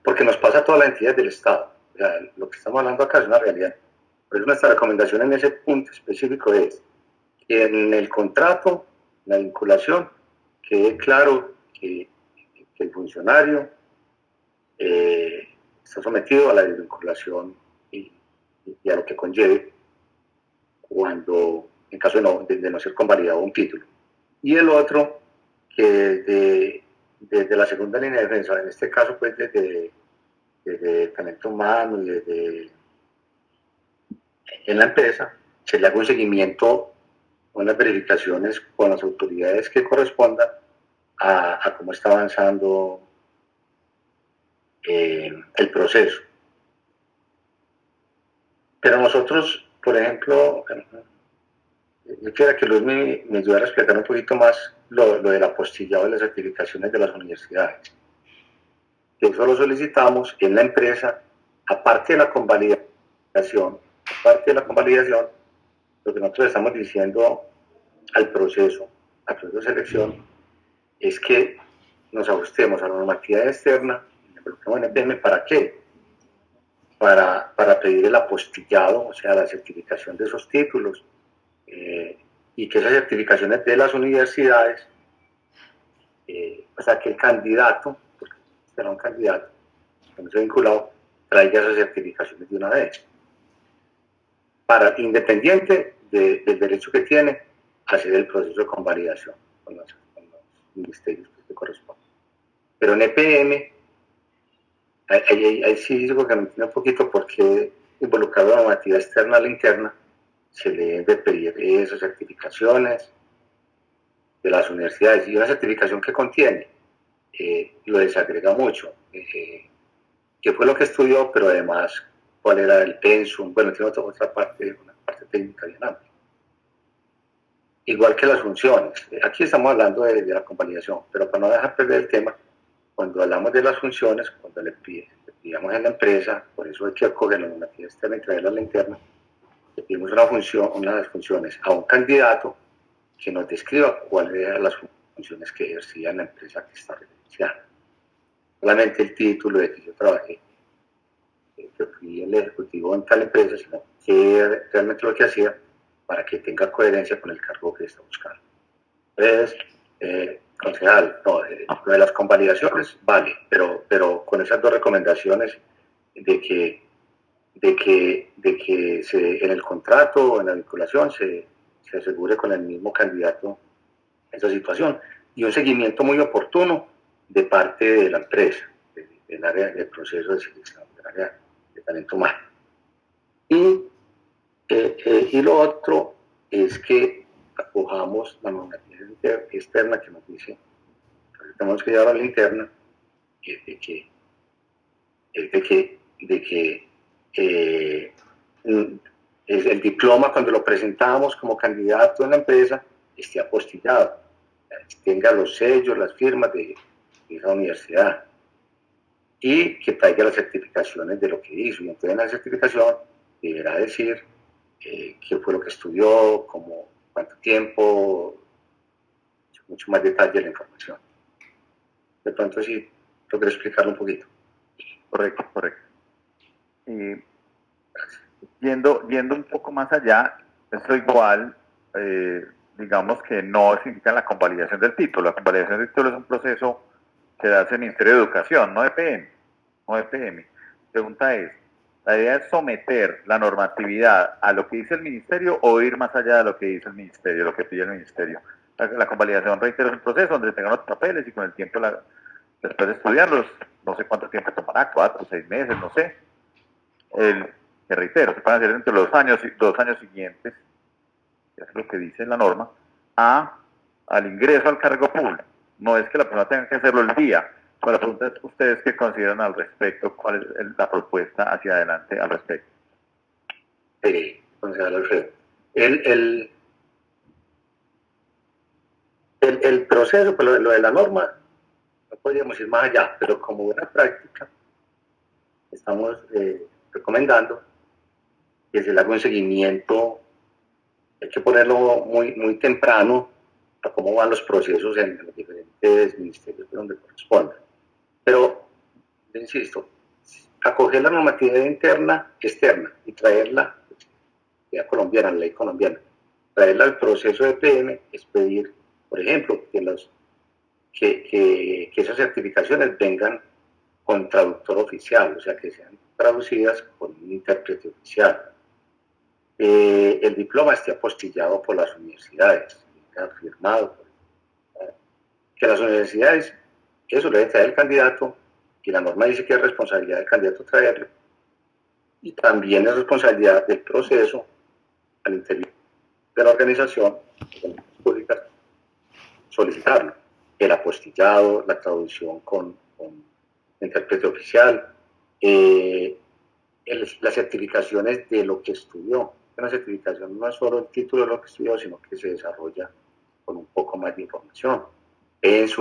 porque nos pasa a todas las entidades del Estado. O sea, lo que estamos hablando acá es una realidad. Por eso nuestra recomendación en ese punto específico es que en el contrato, en la vinculación, quede claro que el funcionario está sometido a la desvinculación y a lo que conlleve cuando, en caso de no ser convalidado un título. Y el otro, que desde la segunda línea de defensa, en este caso pues desde talento humano y en la empresa, se le haga un seguimiento, unas verificaciones con las autoridades que correspondan a cómo está avanzando el proceso. Pero nosotros, por ejemplo, yo quisiera que Luis me ayudara a explicar un poquito más lo del apostillado de las certificaciones de las universidades. Eso lo solicitamos en la empresa, aparte de la convalidación, lo que nosotros estamos diciendo al proceso de selección es que nos ajustemos a la normatividad externa, en EPM, ¿para qué? Para pedir el apostillado, o sea, la certificación de esos títulos, y que esas certificaciones de las universidades, o sea, que el candidato, porque será un candidato, que no se ha vinculado, traiga esas certificaciones de una vez, independiente del derecho que tiene a hacer el proceso de convalidación con los ministerios que corresponden. Pero en EPM, ahí sí digo que me entiendo un poquito por qué involucrar la normativa externa a la interna se le deben de pedir esas certificaciones de las universidades, y una certificación que contiene, lo desagrega mucho, qué fue lo que estudió, pero además cuál era el pensum, bueno, tiene otra parte, una parte técnica bien amplia. Igual que las funciones, aquí estamos hablando de la convalidación, pero para no dejar perder el tema, cuando hablamos de las funciones, cuando le pidamos a la empresa, por eso hay que acoger la normativa externa y traerla a la interna, le pedimos unas funciones a un candidato que nos describa cuáles eran las funciones que ejercía en la empresa que está referenciada. Solamente el título de que yo trabajé, que fui el ejecutivo en tal empresa, sino que realmente lo que hacía para que tenga coherencia con el cargo que está buscando. Entonces, concejal, no, lo de las convalidaciones vale, pero con esas 2 recomendaciones de que en el contrato o en la vinculación se asegure con el mismo candidato esa situación, y un seguimiento muy oportuno de parte de la empresa, del área del proceso de selección, del área de talento humano. Y lo otro es que acojamos la normativa externa que nos dice que tenemos que llevar a la interna es de que el diploma, cuando lo presentamos como candidato en la empresa, esté apostillado, tenga los sellos, las firmas de esa universidad, y que traiga las certificaciones de lo que hizo. Y entonces en la certificación deberá decir qué fue lo que estudió, cuánto tiempo, mucho más detalle de la información. De pronto sí, logré explicarlo un poquito. Correcto, correcto. Yendo un poco más allá, eso igual, digamos que no significa la convalidación del título. La convalidación del título es un proceso que hace el Ministerio de Educación, no de PM. No de PM. Pregunta es, ¿la idea es someter la normatividad a lo que dice el Ministerio o ir más allá de lo que dice el Ministerio, lo que pide el Ministerio? La convalidación, reitero, es un proceso donde tengan los papeles y con el tiempo, después de estudiarlos, no sé cuánto tiempo tomará, 4, 6 meses, no sé. Que reitero, se pueden hacer entre los 2 años siguientes, que es lo que dice la norma, al ingreso al cargo público. No es que la persona tenga que hacerlo el día. Pero la pregunta es, ¿ustedes qué consideran al respecto? ¿Cuál es la propuesta hacia adelante al respecto? Concejal Alfredo, el proceso, pues lo de la norma, no podríamos ir más allá, pero como buena práctica, estamos recomendando que se le haga un seguimiento. Hay que ponerlo muy temprano a cómo van los procesos en los diferentes ministerios donde corresponda. Pero, insisto, acoger la normatividad interna, externa, y traerla, la colombiana, la ley colombiana, traerla al proceso de PM, es pedir, por ejemplo, que esas certificaciones vengan con traductor oficial, o sea, que sean traducidas por un intérprete oficial. El diploma esté apostillado por las universidades, firmado. Que las universidades, eso lo debe traer el candidato, y la norma dice que es responsabilidad del candidato traerlo, y también es responsabilidad del proceso al interior de la organización pública solicitarlo, el apostillado, la traducción con intérprete oficial, las certificaciones de lo que estudió. Una certificación no es solo el título de lo que estudió, sino que se desarrolla con un poco más de información. Es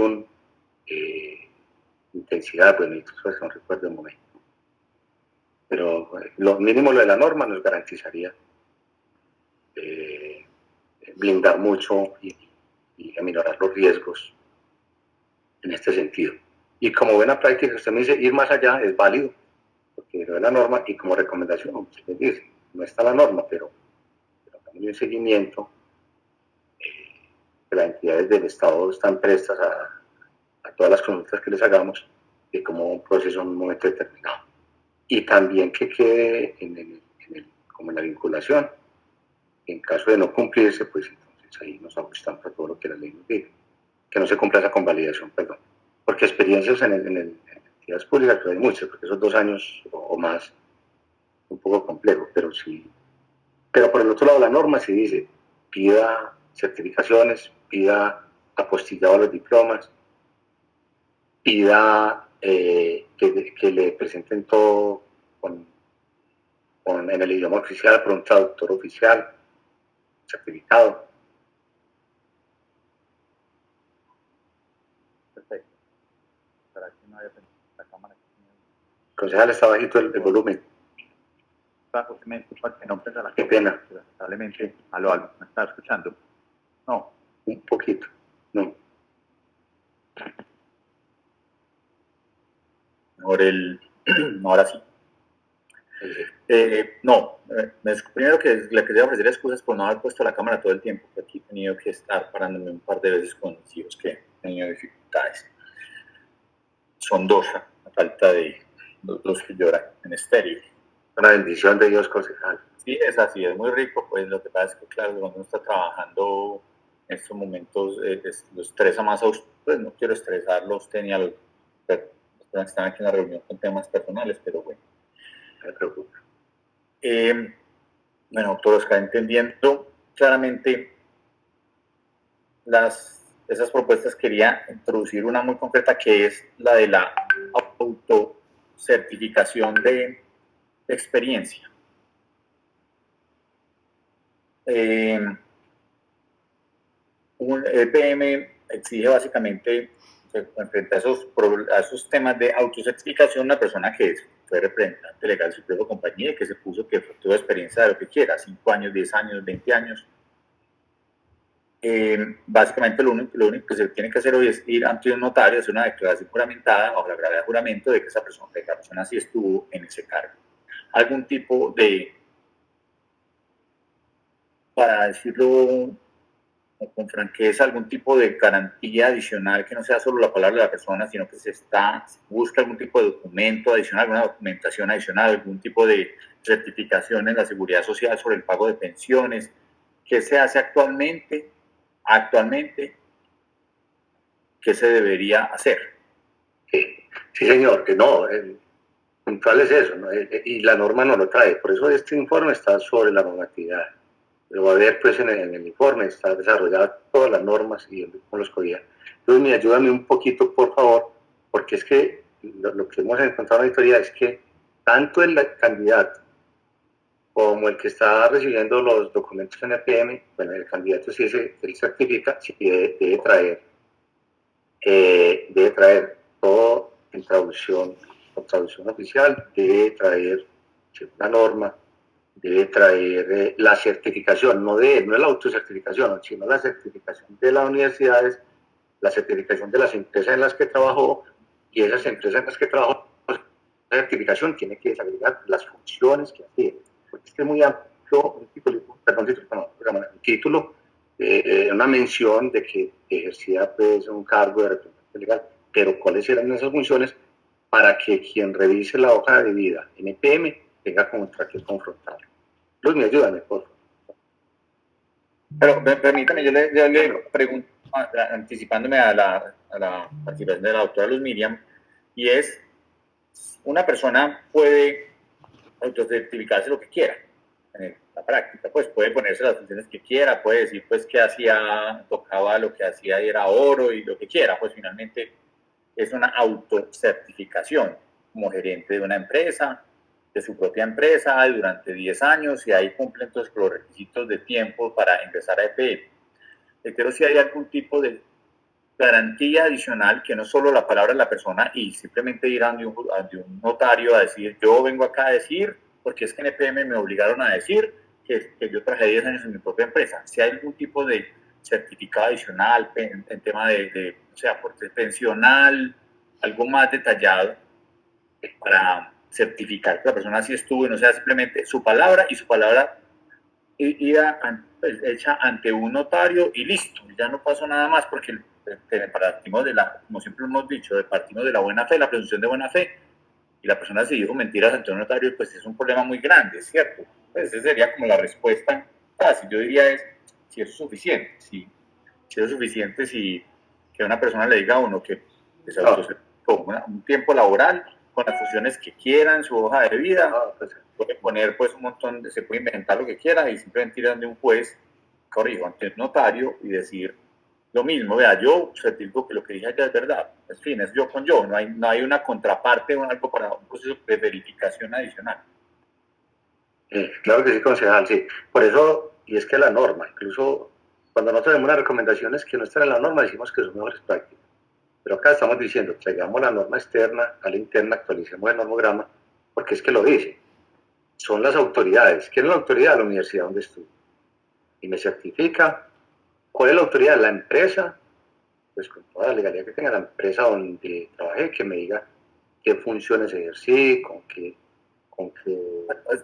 intensidad, bueno, pues no recuerdo el momento. Pero lo mínimo lo de la norma nos garantizaría blindar mucho y aminorar los riesgos en este sentido. Y como buena práctica, usted me dice, ir más allá es válido, porque lo de la norma, y como recomendación, usted dice, no está la norma, pero también el seguimiento, que las entidades del Estado están prestas a todas las consultas que les hagamos, de como un proceso en un momento determinado. Y también que quede como en la vinculación, en caso de no cumplirse, pues entonces ahí nos ajustamos a todo lo que la ley nos diga. Que no se cumpla esa convalidación, perdón. Porque experiencias en entidades públicas hay muchas, porque esos 2 años o más un poco complejo, pero sí. Pero por el otro lado, la norma sí dice, pida certificaciones, pida apostillado a los diplomas, pida que le presenten todo en el idioma oficial por un traductor oficial certificado. Perfecto. Para que no haya la cámara. Concejal, está bajito el volumen. Qué pena. Lamentablemente, aló, ¿me está escuchando? No. Un poquito, no. Ahora sí. Primero que le quería ofrecer excusas por no haber puesto la cámara todo el tiempo, que aquí he tenido que estar parándome un par de veces con mis hijos que he tenido dificultades. Son 2, a falta de los 2 que lloran en estéreo. Una bendición de Dios, concejal. Sí, es así, es muy rico, pues lo que pasa es que, claro, cuando uno está trabajando en estos momentos, lo estresa más a usted, pues no quiero estresarlo a usted ni a los personas que están aquí en la reunión con temas personales, pero bueno, no me preocupa. Bueno, doctor Oscar, entendiendo claramente las esas propuestas quería introducir una muy concreta que es la de la autocertificación de experiencia. Un EPM exige básicamente, frente a esos temas de autocertificación, una persona que fue representante legal de su propia compañía y que se puso que tuvo experiencia de lo que quiera, 5 años, 10 años, 20 años. Básicamente lo único que se tiene que hacer hoy es ir ante un notario, hacer una declaración juramentada bajo la gravedad de juramento de que esa persona, de que la persona sí estuvo en ese cargo. Algún tipo de, para decirlo con franqueza, algún tipo de garantía adicional que no sea solo la palabra de la persona, sino que se busca algún tipo de documento adicional, alguna documentación adicional, algún tipo de certificación en la seguridad social sobre el pago de pensiones, que se hace actualmente, ¿qué se debería hacer? Sí, señor, que no, puntual es eso, ¿no? Y la norma no lo trae, por eso este informe está sobre la normatividad. Pero va a ver, pues en el informe está desarrollada todas las normas y con los códigos. Entonces, ayúdame un poquito, por favor, porque es que lo que hemos encontrado en la auditoría es que tanto el candidato como el que está recibiendo los documentos en EPM, bueno, el candidato sí él certifica, sí debe traer todo en traducción oficial, debe traer una norma, debe traer la certificación, no la autocertificación, sino la certificación de las universidades, la certificación de las empresas en las que trabajó, y esas empresas en las que trabajó, la certificación tiene que desagregar las funciones que hacía, porque es muy amplio, un título, una mención de que ejercía pues un cargo de representante legal, pero cuáles eran esas funciones para que quien revise la hoja de vida en EPM tenga contra qué confrontar. Luz, me ayúdame, por favor. Pero permítame, yo le pregunto, anticipándome a la participación de la doctora Luz Miriam, y es, una persona puede autocertificarse lo que quiera en la práctica, pues puede ponerse las funciones que quiera, puede decir pues que tocaba lo que hacía y era oro y lo que quiera, pues finalmente es una autocertificación como gerente de una empresa, de su propia empresa durante 10 años y ahí cumplen entonces los requisitos de tiempo para ingresar a EPM. Pero si hay algún tipo de garantía adicional que no solo la palabra de la persona y simplemente ir ante un notario a decir yo vengo acá a decir, porque es que en EPM me obligaron a decir que yo trabajé 10 años en mi propia empresa. Si hay algún tipo de certificado adicional en tema de o sea, aporte pensional, algo más detallado para certificar que la persona sí estuvo y no sea simplemente su palabra y su palabra hecha ante un notario y listo, ya no pasó nada más porque partimos como siempre hemos dicho, partimos de la buena fe, la presunción de buena fe, y la persona se dijo mentiras ante un notario, pues es un problema muy grande, ¿cierto? Pues esa sería como la respuesta fácil. Yo diría si eso es suficiente, si es suficiente si que una persona le diga a uno que se autocertificó un tiempo laboral con las funciones que quieran, su hoja de vida, puede poner pues un montón, se puede inventar lo que quiera y simplemente ir ante un juez, corrijo, ante un notario y decir lo mismo, vea, yo certifico que lo que dije allá es verdad, en fin, es yo con yo, no hay una contraparte o algo para un proceso de verificación adicional. Claro que sí, concejal, sí. Por eso, y es que la norma, incluso cuando nosotros tenemos unas recomendaciones que no están en la norma, decimos que son mejores prácticas. Pero acá estamos diciendo, traigamos la norma externa a la interna, actualicemos el normograma, porque es que lo dice. Son las autoridades. ¿Quién es la autoridad? La universidad donde estudio. Y me certifica. ¿Cuál es la autoridad? La empresa. Pues con toda la legalidad que tenga la empresa donde trabajé, que me diga qué funciones ejercí, con qué.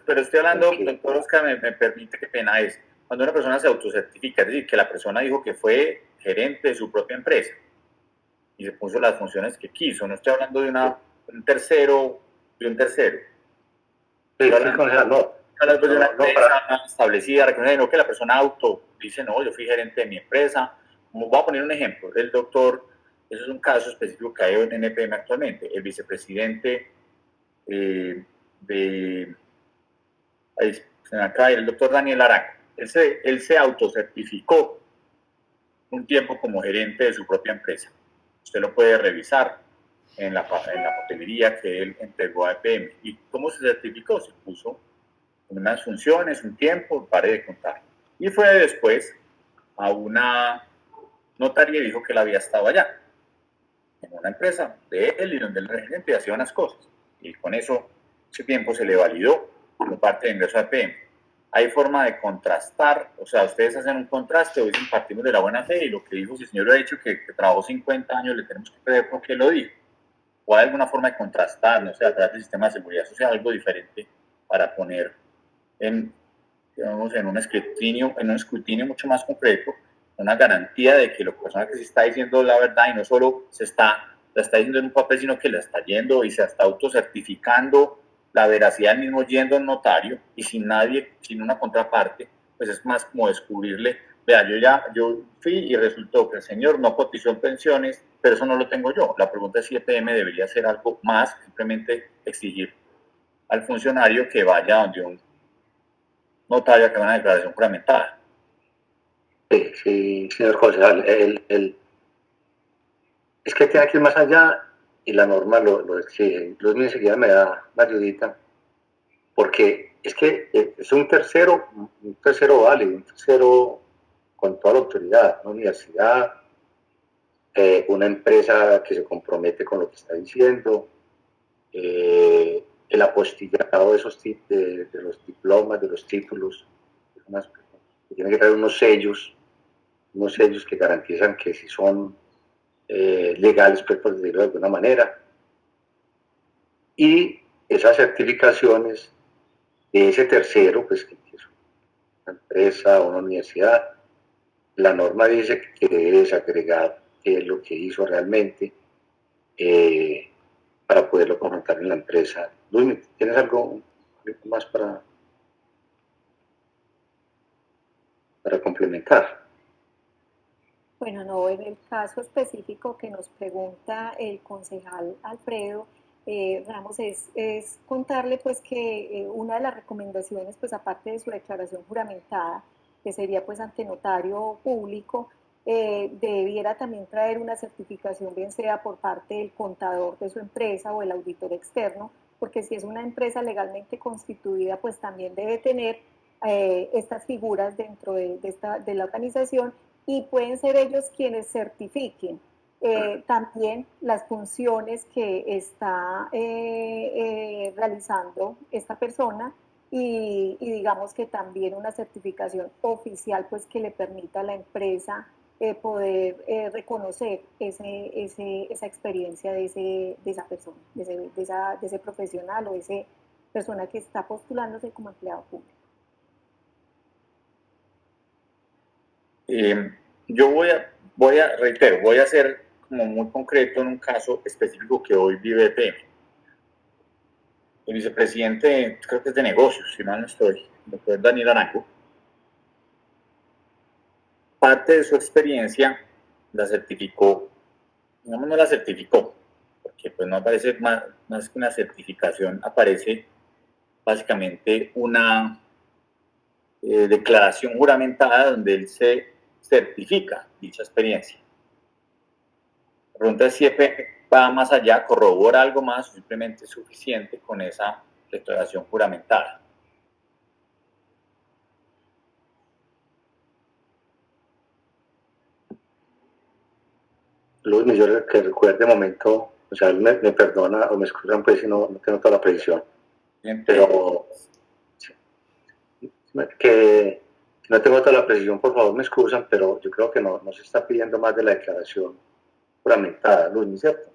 Pero estoy hablando, doctor Oscar, me permite, qué pena es, cuando una persona se autocertifica, es decir, que la persona dijo que fue gerente de su propia empresa y se puso las funciones que quiso, no estoy hablando de un tercero. Sí, concejal, no. De una empresa establecida, reconociendo que la persona dice, no, yo fui gerente de mi empresa. Como voy a poner un ejemplo, el doctor, eso es un caso específico que hay en NPM actualmente, el vicepresidente se me acaba el doctor Daniel Arango, él se autocertificó un tiempo como gerente de su propia empresa. Usted lo puede revisar en la papelería que él entregó a EPM. ¿Y cómo se certificó? Se puso unas funciones, un tiempo, pare de contar. Y fue después a una notaría y dijo que él había estado allá, en una empresa de él y donde él era gerente y hacía unas cosas. Y con eso, ese tiempo se le validó como parte de ingreso a EPM. Hay forma de contrastar, o sea, ustedes hacen un contraste o dicen partimos de la buena fe y lo que dijo, si el señor lo ha dicho que trabajó 50 años, le tenemos que creer porque lo dijo. O hay alguna forma de contrastar, no sé, a través del sistema de seguridad social, algo diferente para poner en, digamos, en un escrutinio mucho más concreto, una garantía de que la persona que se está diciendo la verdad y no solo la está diciendo en un papel, sino que la está yendo y se está autocertificando la veracidad del mismo yendo al notario y sin nadie, sin una contraparte, pues es más como descubrirle, vea, yo fui y resultó que el señor no cotizó en pensiones, pero eso no lo tengo yo. La pregunta es si EPM debería hacer algo más, simplemente exigir al funcionario que vaya donde un notario que haga una declaración juramentada. Sí, sí, señor concejal, es que tiene que ir más allá y la norma lo exige. Luis enseguida me da una ayudita, porque es que es un tercero válido, un tercero con toda la autoridad, una universidad, una empresa que se compromete con lo que está diciendo, el apostillado de los diplomas, de los títulos, tiene que traer unos sellos que garantizan que si son legales, pues, por decirlo de alguna manera, y esas certificaciones de ese tercero, pues que es una empresa o una universidad, la norma dice que debe desagregar lo que hizo realmente para poderlo confrontar en la empresa. Luis, ¿tienes algo más para complementar? Bueno, no, en el caso específico que nos pregunta el concejal Alfredo Ramos es contarle pues que una de las recomendaciones, pues aparte de su declaración juramentada, que sería pues ante notario público, debiera también traer una certificación, bien sea por parte del contador de su empresa o el auditor externo, porque si es una empresa legalmente constituida, pues también debe tener estas figuras dentro de la organización y pueden ser ellos quienes certifiquen también las funciones que está realizando esta persona y digamos que también una certificación oficial pues que le permita a la empresa poder reconocer esa experiencia de esa persona, de ese profesional o de esa persona que está postulándose como empleado público. Yo reitero, voy a ser como muy concreto en un caso específico que hoy vive EPM. El vicepresidente, creo que es de negocios, si mal no estoy, el doctor Daniel Arango, parte de su experiencia la certificó, digamos no la certificó, porque pues no aparece más que una certificación, aparece básicamente una declaración juramentada donde él se certifica dicha experiencia. La pregunta es si va más allá, corrobora algo más o simplemente es suficiente con esa declaración juramentada. Luis, yo que recuerde de momento, o sea, me perdona o me excusan pues si no tengo toda la precisión, pero que no tengo toda la precisión, por favor me excusan, pero yo creo que no se está pidiendo más de la declaración juramentada, Luis, ¿cierto?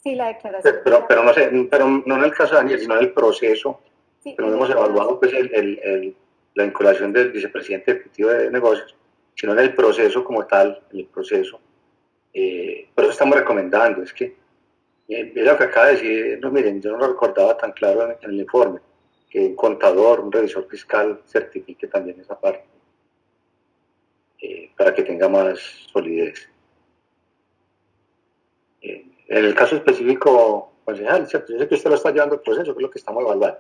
Sí, la declaración. Pero no sé, pero no en el caso de Daniel, sino en el proceso, sí, que no hemos evaluado pues la vinculación del vicepresidente ejecutivo de negocios, sino en el proceso como tal, en el proceso. Por eso estamos recomendando, es que lo que acaba de decir, no, miren, yo no lo recordaba tan claro en el informe, que un contador, un revisor fiscal certifique también esa parte, para que tenga más solidez. En el caso específico, concejal, ¿cierto? Yo sé que usted lo está llevando el proceso, que es lo que estamos evaluando.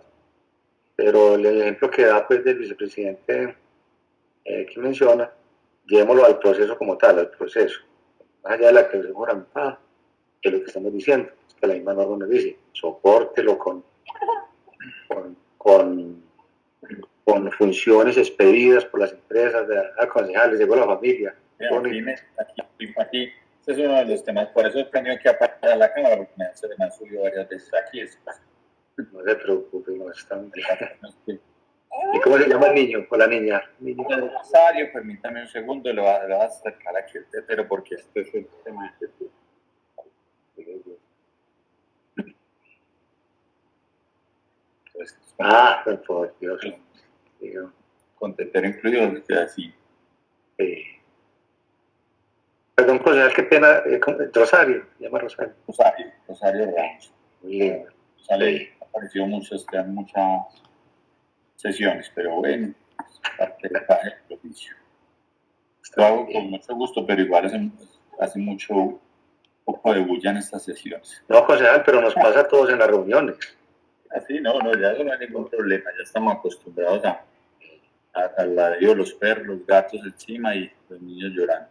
Pero el ejemplo que da pues del vicepresidente que menciona, llevémoslo al proceso como tal, al proceso. Más allá de la declaración juramentada, que es lo que estamos diciendo, es que la misma norma nos dice, sopórtelo con funciones expedidas por las empresas, de concejales, llegó la familia. Aquí, ese es uno de los temas, por eso he tenido que apagar a la cámara, porque me han subido varias veces aquí. No se preocupe, no están. ¿Y cómo se llama el niño o la niña? Rosario, permítame un segundo, le voy a acercar aquí el tetero porque este es el tema de tetero. Por Dios. Con tetero incluido, así. Perdón, concejal, qué pena. Rosario, se llama Rosario. Rosario Ramos. Muy lindo. Rosario apareció mucho, en muchas sesiones, pero bueno, parte del propicio. Lo hago con mucho gusto, pero igual hace mucho poco de bulla en estas sesiones. No, concejal, pero nos pasa a todos en las reuniones. Así, no, ya eso no hay ningún problema, ya estamos acostumbrados al ladrido de los perros, los gatos encima y los niños llorando.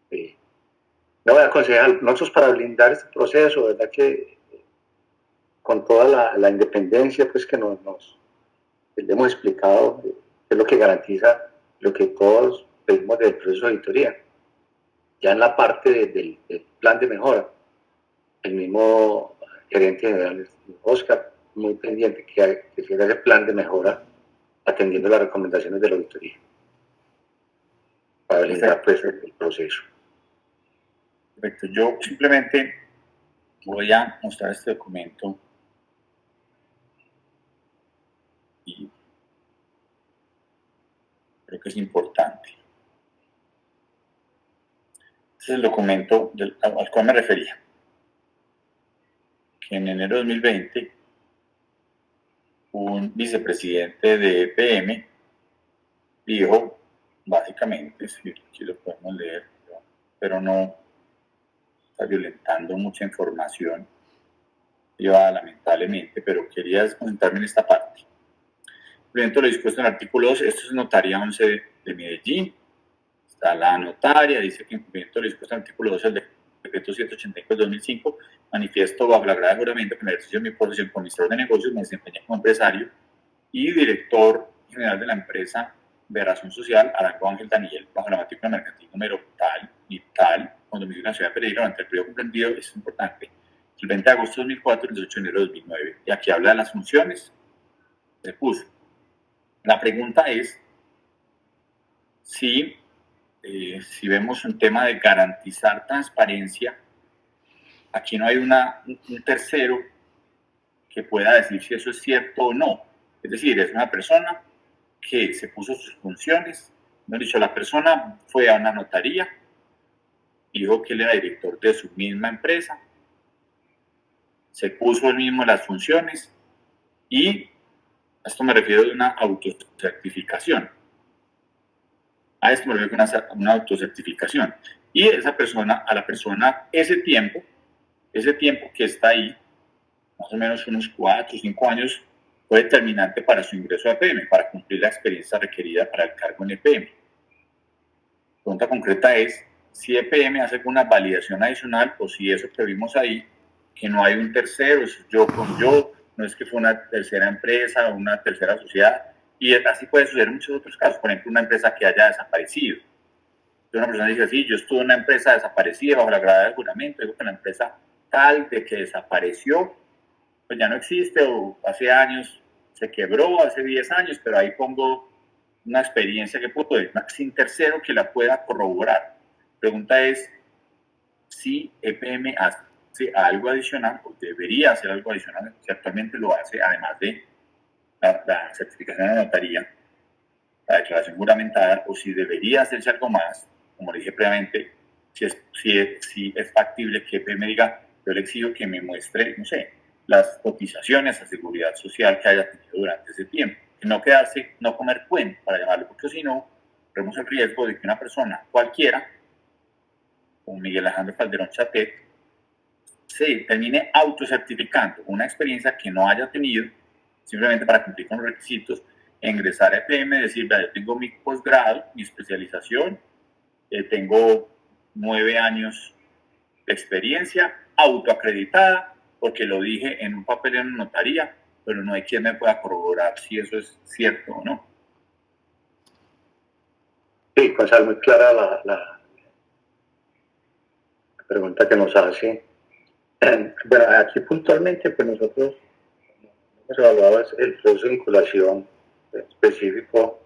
Sí. No, concejal, nosotros para blindar este proceso, ¿verdad? Que con toda la independencia pues que nos le hemos explicado, es lo que garantiza lo que todos pedimos del proceso de auditoría. Ya en la parte del plan de mejora, el mismo gerente general, Oscar, muy pendiente que se haga ese plan de mejora atendiendo las recomendaciones de la auditoría para blindar pues el proceso. Perfecto, yo simplemente voy a mostrar este documento y creo que es importante. Este es el documento al cual me refería, que en enero de 2020 un vicepresidente de EPM dijo, básicamente, si lo podemos leer, pero no está violentando mucha información privada, lamentablemente, pero quería desconcentrarme en esta parte. Cumplimiento de lo dispuesto en el artículo 2, esto es notaría 11 de Medellín, está la notaria, dice que en cumplimiento de lo dispuesto en el artículo 2 del decreto 784/2005, manifiesto bajo la grada de juramento que en el ejercicio de mi profesión como administrador de negocios me desempeñé como empresario y director general de la empresa de razón social Arango Ángel Daniel, bajo la matrícula mercantil número tal y tal, con domicilio en la ciudad de Pereira, durante el periodo comprendido, es importante, el 20 de agosto de 2004 y el 18 de enero de 2009. Y aquí habla de las funciones, se puso. La pregunta es si vemos un tema de garantizar transparencia, aquí no hay un tercero que pueda decir si eso es cierto o no. Es decir, es una persona que se puso sus funciones, no dicho, la persona fue a una notaría, dijo que él era director de su misma empresa, se puso él mismo las funciones y a esto me refiero de una autocertificación. A esto me refiero a una autocertificación. Y esa persona, a la persona, ese tiempo que está ahí, más o menos unos 4 o 5 años, fue determinante para su ingreso a EPM, para cumplir la experiencia requerida para el cargo en EPM. La pregunta concreta es si EPM hace alguna validación adicional o si eso que vimos ahí, que no hay un tercero, es yo con yo, no es que fue una tercera empresa o una tercera sociedad, y así puede suceder en muchos otros casos, por ejemplo, una empresa que haya desaparecido. Entonces una persona dice, sí, yo estuve en una empresa desaparecida bajo la grada del juramento, digo que la empresa tal de que desapareció, pues ya no existe, o hace años se quebró, hace 10 años, pero ahí pongo una experiencia que puedo tener sin tercero que la pueda corroborar. La pregunta es si EPM hace algo adicional, o debería hacer algo adicional, si actualmente lo hace, además de la certificación de la notaría, la declaración juramentada, o si debería hacerse algo más, como le dije previamente, si es factible que EPM diga, yo le exijo que me muestre, no sé, las cotizaciones a seguridad social que haya tenido durante ese tiempo. Que no quedarse, no comer cuento, para llamarlo, porque si no, corremos el riesgo de que una persona cualquiera, como Miguel Alejandro Calderón Chatet, se termine autocertificando una experiencia que no haya tenido simplemente para cumplir con los requisitos, ingresar a EPM y decir, vea, yo tengo mi posgrado, mi especialización, tengo 9 años de experiencia autoacreditada, porque lo dije en un papel en una notaría, pero no hay quien me pueda corroborar si eso es cierto o no. Sí, Gonzalo, muy clara la pregunta que nos hace. Bueno, aquí puntualmente, pues nosotros hemos evaluado el proceso de vinculación específico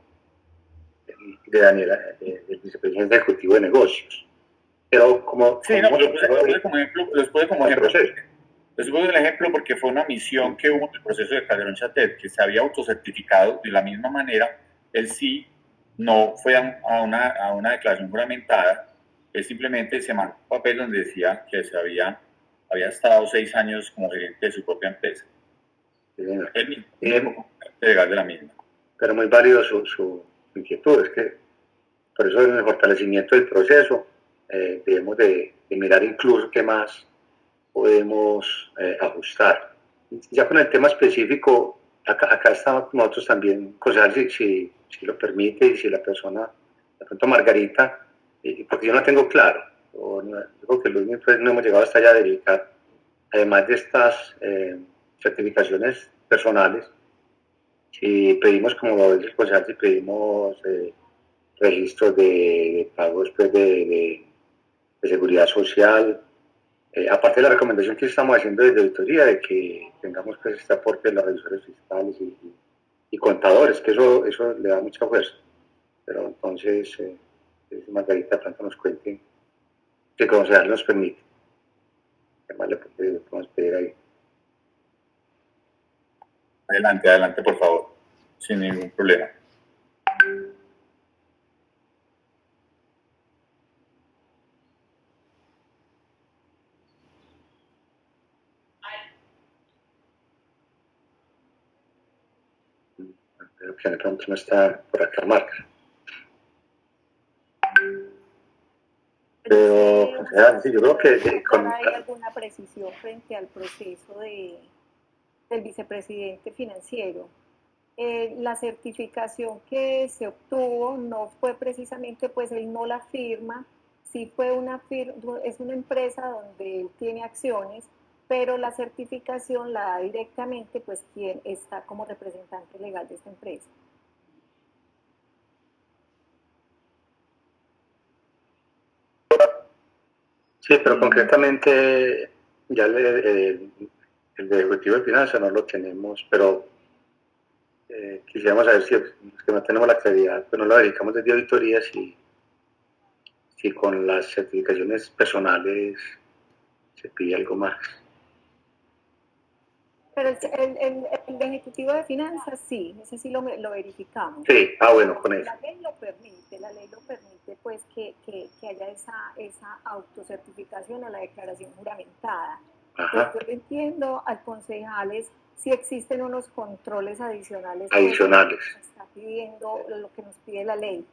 de Daniela, del vicepresidente ejecutivo de negocios. Pero como... Sí, no, los puse como ejemplo, les pongo el ejemplo porque fue una misión que hubo en el proceso de Calderón Chatet, que se había autocertificado de la misma manera. Él sí no fue a una declaración juramentada, él simplemente se mandó un papel donde decía que había estado 6 años como gerente de su propia empresa. Sí, él mismo legal de la misma. Pero muy válido su inquietud, es que por eso en el fortalecimiento del proceso debemos de mirar incluso qué más podemos ajustar. Ya con el tema específico, acá estamos nosotros también, concejal, si lo permite y si la persona, de pronto Margarita, porque yo no tengo claro, creo que Luis pues, no hemos llegado hasta allá a dedicar, además de estas certificaciones personales, si pedimos, como lo dice el concejal, si pedimos registros de pagos pues, de seguridad social, aparte de la recomendación que estamos haciendo desde auditoría de que tengamos pues este aporte de los revisores fiscales y contadores, que eso le da mucha fuerza. Pero entonces, Margarita tanto nos cuente que el concejal nos permite. ¿Qué más le podemos pedir ahí? Adelante, por favor, sin ningún problema. Pero que de pronto no está por acá Marca. Pero, concejal, sí, yo creo que ¿Hay alguna precisión frente al proceso del vicepresidente financiero? La certificación que se obtuvo no fue precisamente, pues él no la firma, sí fue es una empresa donde él tiene acciones, pero la certificación la da directamente pues quien está como representante legal de esta empresa. Sí, pero concretamente ya el de Ejecutivo de Finanzas no lo tenemos, pero quisiéramos saber si es que no tenemos la claridad, pero no la dedicamos desde auditoría, si con las certificaciones personales se pide algo más. Pero el Ejecutivo de Finanzas sí, ese sí lo verificamos. Sí, bueno, con eso. La ley lo permite pues que haya esa autocertificación o la declaración juramentada. Ajá. Yo entiendo al concejales si existen unos controles adicionales. Pues, que nos está pidiendo lo que nos pide la ley.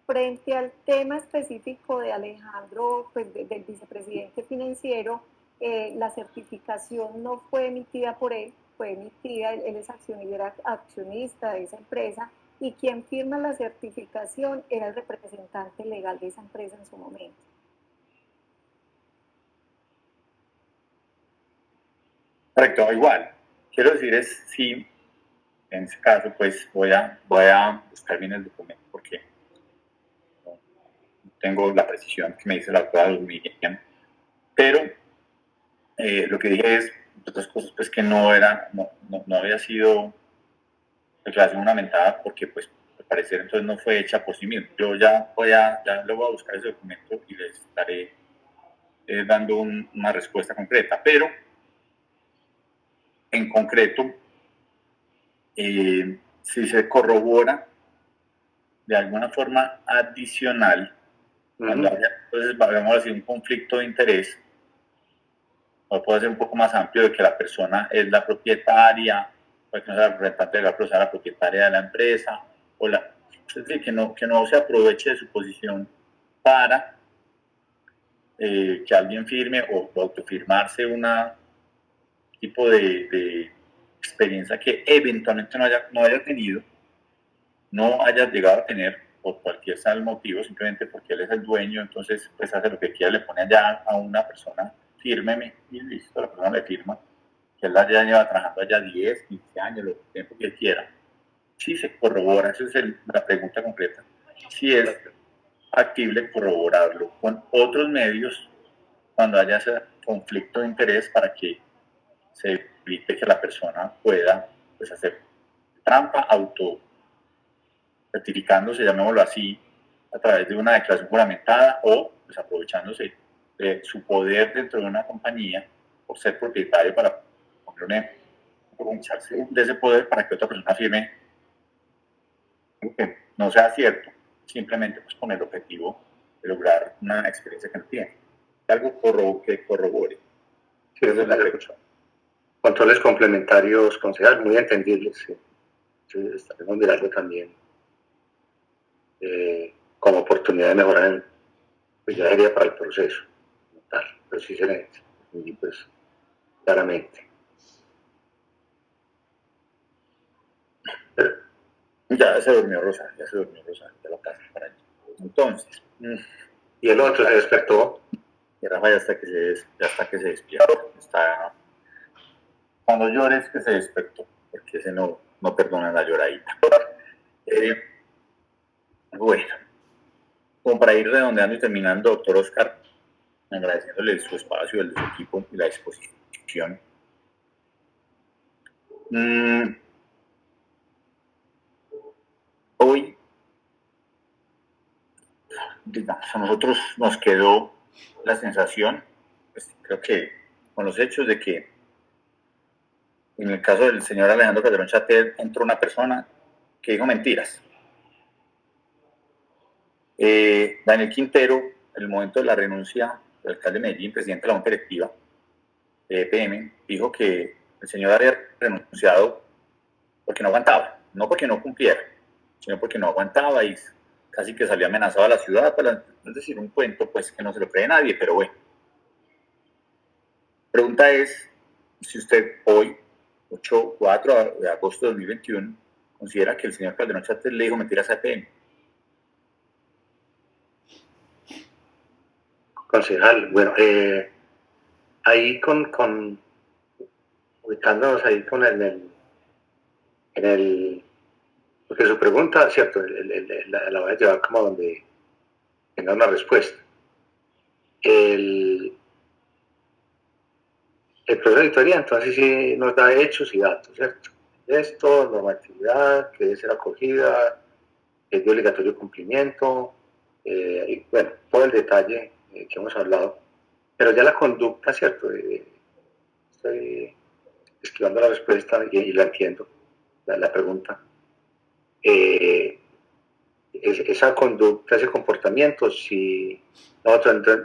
Frente al tema específico de Alejandro, pues del vicepresidente financiero, la certificación no fue emitida por él, fue emitida, él es accionista de esa empresa, y quien firma la certificación era el representante legal de esa empresa en su momento. Correcto, igual. Quiero decir es sí, en ese caso pues voy a buscar bien el documento porque no tengo la precisión que me dice la doctora Miriam, pero lo que dije es otras cosas pues que no había sido declaración fundamentada porque pues al parecer entonces no fue hecha por sí mismo. Yo ya le voy a buscar ese documento y les estaré dando una respuesta concreta, pero en concreto si se corrobora de alguna forma adicional, cuando haya, entonces vamos a decir un conflicto de interés, o puede ser un poco más amplio de que la persona es la propietaria, puede que no sea la representante de la persona, la propietaria de la empresa, es decir, que no se aproveche de su posición para que alguien firme o autofirmarse un tipo de experiencia que eventualmente no haya tenido, no haya llegado a tener por cualquier tal motivo, simplemente porque él es el dueño, entonces pues hace lo que quiera, le pone allá a una persona, fírmeme, y listo, la persona le firma, que él ya lleva trabajando allá 10, 15 años, lo tiempo que él quiera. Si se corrobora, esa es la pregunta concreta, si es factible corroborarlo con otros medios cuando haya ese conflicto de interés para que se evite que la persona pueda pues, hacer trampa auto certificándose, llamémoslo así, a través de una declaración juramentada o pues, aprovechándose de su poder dentro de una compañía por ser propietario para aprovecharse de ese poder para que otra persona firme que no sea cierto, simplemente pues, con el objetivo de lograr una experiencia que no tiene. Algo que corrobore. Sí, esa es la pregunta. Controles complementarios, concejal, muy entendibles. Sí. Sí, estaremos mirando también como oportunidad de mejorar, pues ya sería para el proceso, tal, pero sí se le pues claramente. Pero, ya se durmió Rosa, ya la casa para allá. Entonces, y el otro se despertó. Y Rafa ya hasta que se despierta. Está, cuando llores que se despertó, porque ese no perdona la lloradita. Bueno, como para ir redondeando y terminando, doctor Oscar, agradeciéndole su espacio, el de su equipo y la disposición. Hoy, digamos, a nosotros nos quedó la sensación, pues, creo que con los hechos de que en el caso del señor Alejandro Calderón Chater entró una persona que dijo mentiras. Daniel Quintero, en el momento de la renuncia del alcalde de Medellín, presidente de la Junta Directiva de EPM, dijo que el señor había renunciado porque no aguantaba, no porque no cumpliera, sino porque no aguantaba y casi que salió amenazado a la ciudad, es decir, un cuento pues que no se lo cree nadie, pero bueno. La pregunta es si usted hoy, 4 de agosto de 2021, considera que el señor Calderón Chater le dijo mentiras a EPM. Concejal, bueno, ahí ubicándonos ahí con en el porque su pregunta, cierto, la voy a llevar como donde tenga una respuesta. El proceso de auditoría entonces sí nos da hechos y datos, ¿cierto? Esto, normatividad, que debe ser acogida, es de obligatorio cumplimiento, y bueno, todo el detalle que hemos hablado, pero ya la conducta, ¿cierto? Estoy esquivando la respuesta y la entiendo, la pregunta. Esa conducta, ese comportamiento, si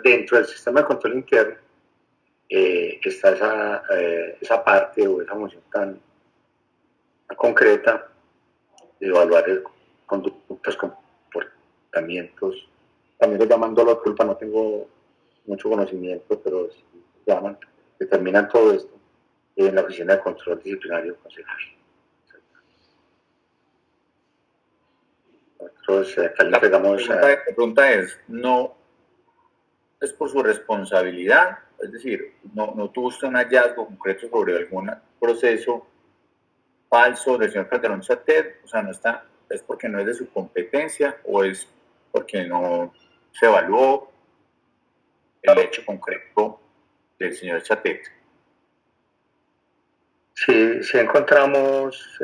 dentro del sistema de control interno está esa parte o esa función tan concreta de evaluar conductas, comportamientos, también lo llaman dolor culpa, no tengo mucho conocimiento, pero sí llaman, determinan todo esto en la Oficina de Control Disciplinario Concejal. Nosotros acá le pegamos la pregunta es, no es por su responsabilidad, es decir, no tuvo usted un hallazgo concreto sobre algún proceso falso del señor Calderón Chater, o sea, no está, es porque no es de su competencia o es porque no se evaluó el hecho concreto del señor Chater. Sí encontramos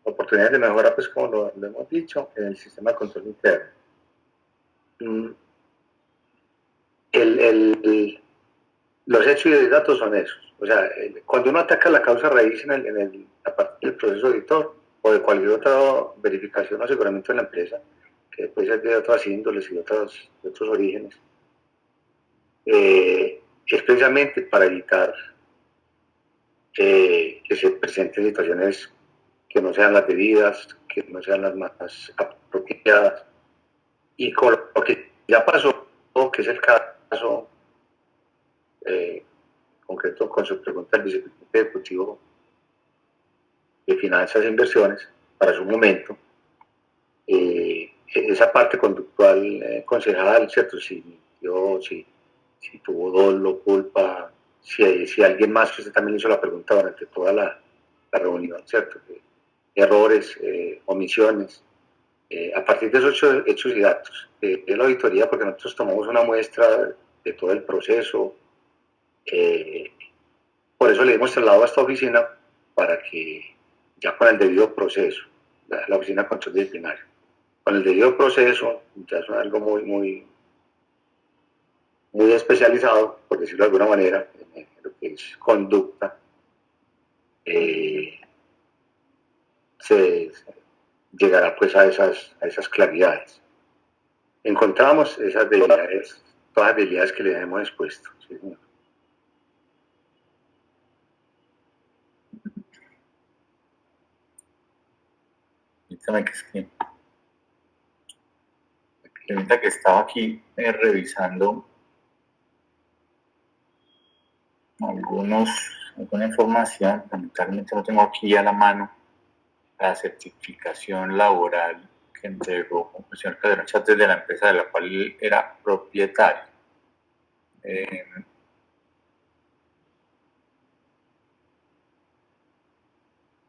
oportunidades de mejora, pues como lo hemos dicho, en el sistema de control interno. Los hechos y los datos son esos. O sea, cuando uno ataca la causa raíz la parte del proceso auditor o de cualquier otra verificación o aseguramiento de la empresa, que puede ser de otras índoles y de otros orígenes, es precisamente para evitar que se presenten situaciones que no sean las debidas, que no sean las más apropiadas. Y con lo que ya pasó, que es el caso concreto con su pregunta al vicepresidente ejecutivo de Finanzas e Inversiones, para su momento, esa parte conductual, concejal, ¿cierto? Si tuvo dolo, culpa, si alguien más que usted también hizo la pregunta durante toda la reunión, ¿cierto? Errores, omisiones. A partir de esos hechos y datos, de la auditoría, porque nosotros tomamos una muestra de todo el proceso, por eso le hemos trasladado a esta oficina para que ya con el debido proceso, la oficina de control disciplinario, con el debido proceso, ya es algo muy especializado, por decirlo de alguna manera, en lo que es conducta, se llegará pues a esas claridades. Encontramos esas debilidades, todas las debilidades que le hemos expuesto. ¿Sí, señor? Ahorita que estaba aquí revisando alguna información, lamentablemente no tengo aquí a la mano la certificación laboral que entregó el señor Calderón Chates de la empresa de la cual él era propietario.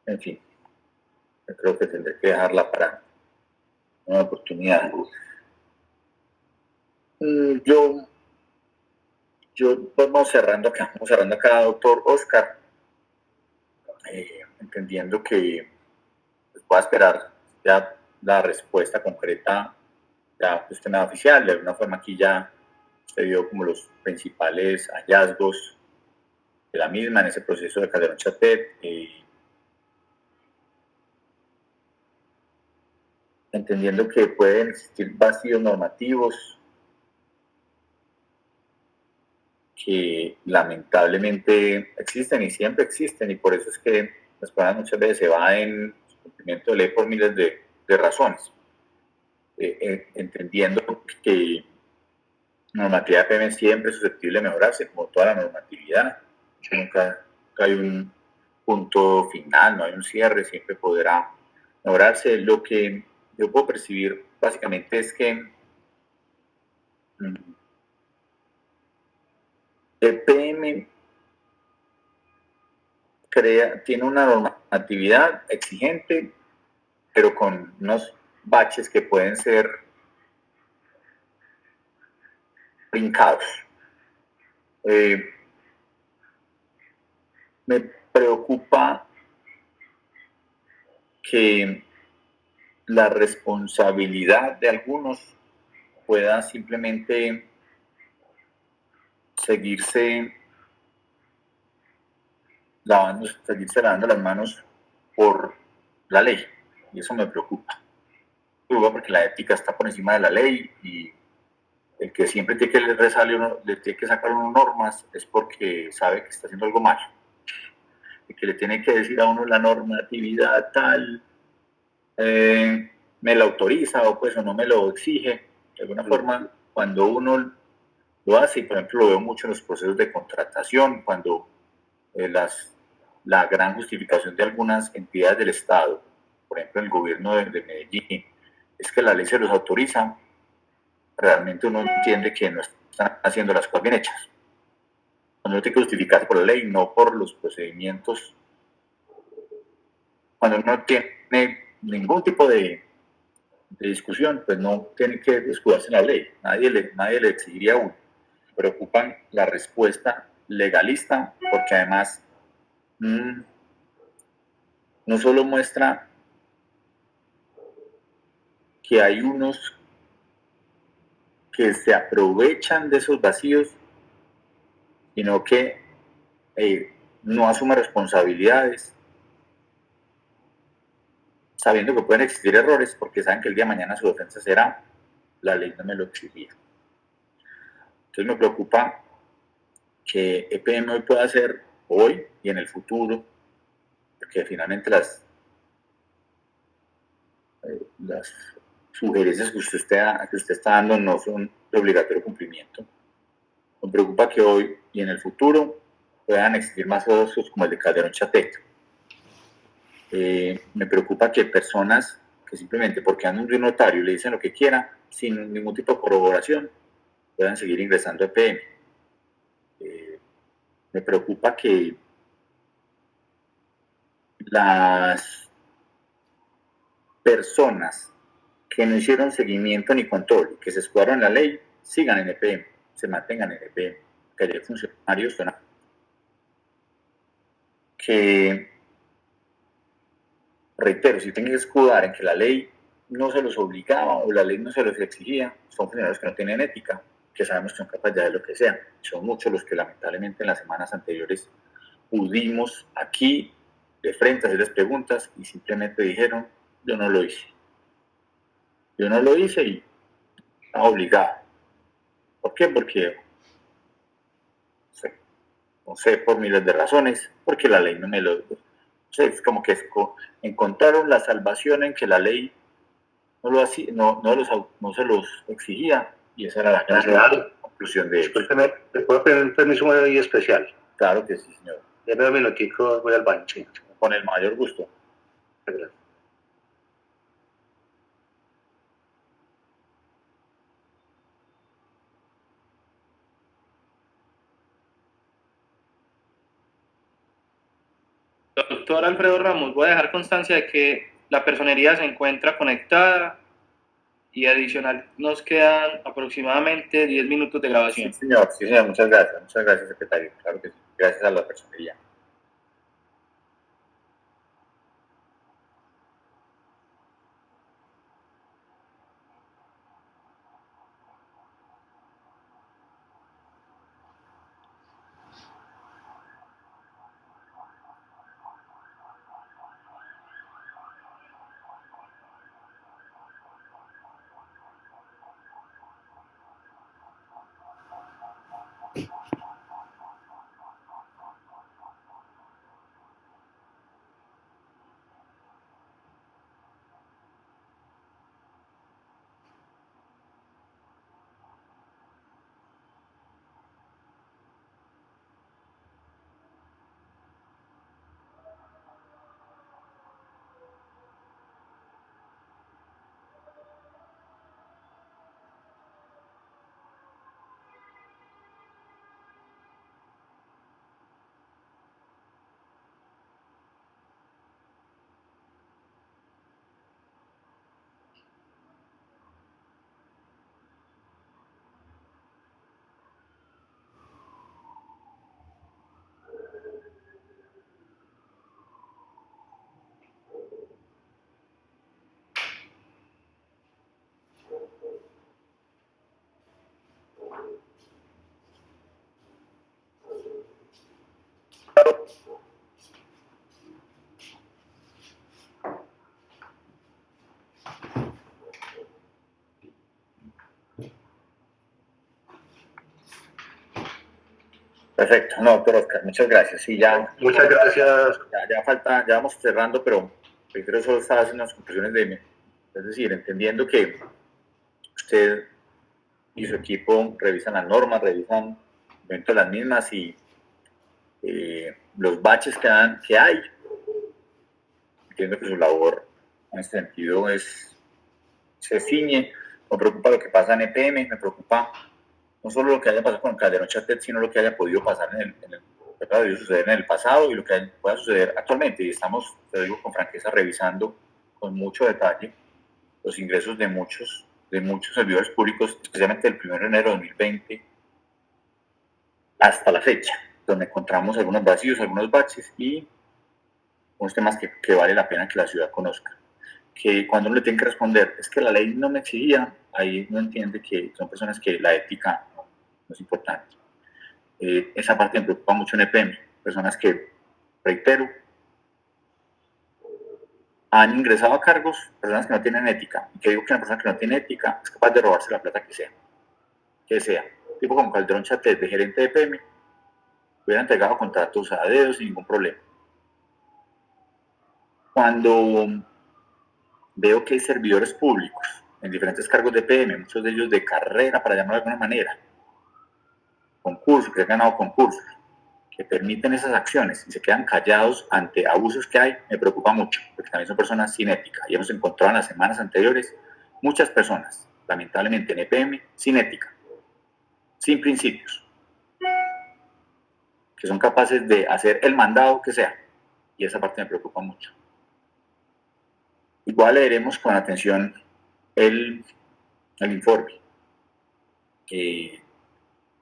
En fin, yo creo que tendré que dejarla para una oportunidad. Yo vamos cerrando acá, doctor Oscar, entendiendo que pues, voy a esperar ya la respuesta concreta, ya pues, nada oficial. De alguna forma aquí ya se vio como los principales hallazgos de la misma en ese proceso de Calderón Chatet. Entendiendo que pueden existir vacíos normativos que lamentablemente existen y siempre existen, y por eso es que las personas muchas veces se van en cumplimiento de ley por miles de razones. Entendiendo que la normatividad PM siempre es susceptible de mejorarse, como toda la normatividad. Nunca hay un punto final, no hay un cierre, siempre podrá mejorarse. Lo que yo puedo percibir básicamente es que EPM tiene una normatividad exigente, pero con unos baches que pueden ser brincados. Me preocupa que la responsabilidad de algunos pueda simplemente seguirse lavando las manos por la ley, y eso me preocupa. Porque la ética está por encima de la ley, y el que siempre tiene que le tiene que sacar uno normas es porque sabe que está haciendo algo mal. Y que le tiene que decir a uno la normatividad tal, me la autoriza o no me lo exige. De alguna forma, cuando uno lo hace, y por ejemplo lo veo mucho en los procesos de contratación, cuando la gran justificación de algunas entidades del Estado, por ejemplo el gobierno de Medellín, es que la ley se los autoriza, realmente uno entiende que no están haciendo las cosas bien hechas. Cuando uno tiene que justificarse por la ley, no por los procedimientos. Cuando uno no tiene ningún tipo de discusión, pues no tiene que escudarse en la ley. Nadie le exigiría a uno. Preocupan la respuesta legalista, porque además no solo muestra que hay unos que se aprovechan de esos vacíos, sino que no asume responsabilidades, sabiendo que pueden existir errores, porque saben que el día de mañana su defensa será: la ley no me lo exigía. Entonces me preocupa que EPM hoy pueda hacer, hoy y en el futuro, porque finalmente las sugerencias que usted está dando no son de obligatorio cumplimiento. Me preocupa que hoy y en el futuro puedan existir más casos como el de Calderón Chatet. Me preocupa que personas que simplemente porque andan de un notario le dicen lo que quieran, sin ningún tipo de corroboración, puedan seguir ingresando a EPM. Me preocupa que las personas que no hicieron seguimiento ni control, que se escudaron en la ley, sigan en EPM, se mantengan en EPM, que haya funcionarios que, reitero, si tienen que escudar en que la ley no se los obligaba o la ley no se los exigía, son funcionarios que no tienen ética, que sabemos que son capaces de lo que sea. Son muchos los que lamentablemente en las semanas anteriores pudimos aquí de frente a hacerles preguntas y simplemente dijeron, yo no lo hice. Yo no lo hice y estaba obligado. ¿Por qué? Porque no sé, por miles de razones, porque la ley no me lo... O sea, es como que encontraron la salvación en que la ley no, lo hacía, no se los exigía, y esa era la gran conclusión de ellos. ¿Me puedo pedir un permiso muy especial? Claro que sí, señor. Deme un minutico, voy al baño. Sí. Con el mayor gusto. Gracias. Doctor Alfredo Ramos, voy a dejar constancia de que la personería se encuentra conectada y adicional nos quedan aproximadamente 10 minutos de grabación. Sí, señor, muchas gracias, secretario, claro que sí, gracias a la personería. Perfecto, no, doctor Oscar, muchas gracias. Sí, ya, muchas gracias. Ya falta, ya vamos cerrando, pero prefiero solo estar haciendo unas conclusiones es decir, entendiendo que usted y su equipo revisan las normas, revisan dentro de las mismas y los baches que hay. Entiendo que su labor en este sentido se ciñe. Me preocupa lo que pasa en EPM, me preocupa no solo lo que haya pasado con Calderón Chatet, sino lo que haya podido pasar que haya podido suceder en el pasado y lo que pueda suceder actualmente. Y estamos, te digo con franqueza, revisando con mucho detalle los ingresos de muchos servidores públicos, especialmente del 1 de enero de 2020 hasta la fecha, donde encontramos algunos vacíos, algunos baches y unos temas que vale la pena que la ciudad conozca. Que cuando uno le tiene que responder, es que la ley no me exigía, ahí no entiende que son personas que la ética no es importante. Esa parte me preocupa mucho en EPM, personas que, reitero, han ingresado a cargos, personas que no tienen ética. Y que digo que una persona que no tiene ética es capaz de robarse la plata que sea. Tipo como Calderón Chatet, de gerente de EPM, hubiera entregado contratos a dedos sin ningún problema. Cuando veo que hay servidores públicos en diferentes cargos de EPM, muchos de ellos de carrera, para llamarlo de alguna manera, concursos, que han ganado concursos, que permiten esas acciones y se quedan callados ante abusos que hay, me preocupa mucho, porque también son personas sin ética. Y hemos encontrado en las semanas anteriores muchas personas, lamentablemente en EPM, sin ética, sin principios, que son capaces de hacer el mandado que sea. Y esa parte me preocupa mucho. Igual leeremos con atención el informe.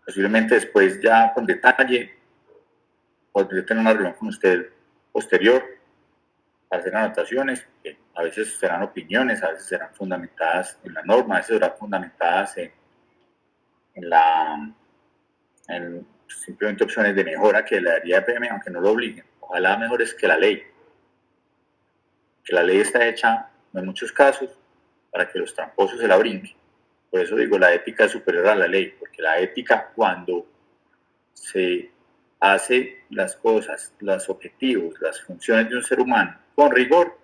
Posiblemente después ya con detalle podré tener una reunión con usted posterior para hacer anotaciones, que a veces serán opiniones, a veces serán fundamentadas en la norma, a veces serán fundamentadas en simplemente opciones de mejora que le daría EPM, aunque no lo obliguen. Ojalá mejores que la ley. Que la ley está hecha en muchos casos para que los tramposos se la brinquen. Por eso digo, la ética es superior a la ley, porque la ética, cuando se hace las cosas, los objetivos, las funciones de un ser humano con rigor,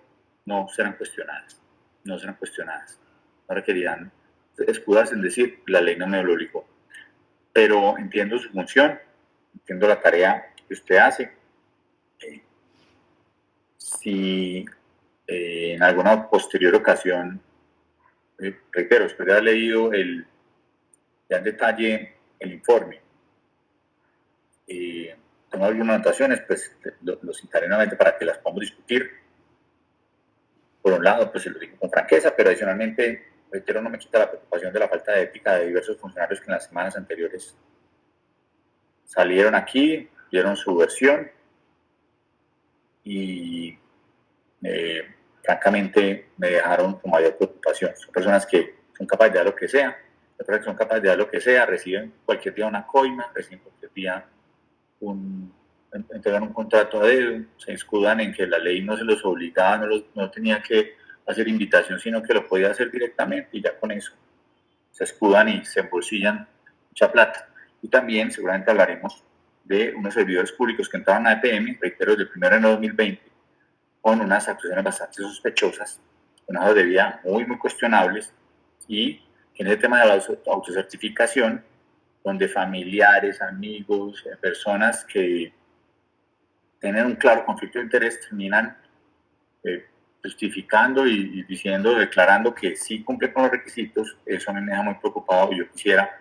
no serán cuestionadas. No serán cuestionadas. No requerirán escudarse en decir, la ley no me lo obligó. Pero entiendo su función, entiendo la tarea que usted hace. Si en alguna posterior ocasión, reitero, después de haber leído ya en detalle el informe, tengo algunas anotaciones, pues lo citaré nuevamente para que las podamos discutir. Por un lado, pues se lo digo con franqueza, pero adicionalmente, reitero, no me quita la preocupación de la falta de ética de diversos funcionarios que en las semanas anteriores salieron aquí, dieron su versión y francamente me dejaron con mayor preocupación. Son personas que son capaces de dar lo que sea, personas que son capaces de dar lo que sea, reciben cualquier día una coima, reciben cualquier día entregan un contrato a dedo, se escudan en que la ley no se los obligaba, no tenía que hacer invitación, sino que lo podía hacer directamente y ya con eso se escudan y se embolsillan mucha plata. Y también seguramente hablaremos de unos servidores públicos que entraron a EPM, reitero, desde el 1 de enero de 2020, con unas actuaciones bastante sospechosas, unas hojas de vida muy cuestionables, y en el tema de la autocertificación, donde familiares, amigos, personas que tienen un claro conflicto de interés terminan justificando y diciendo, declarando que sí cumple con los requisitos. Eso a mí me deja muy preocupado. Yo quisiera,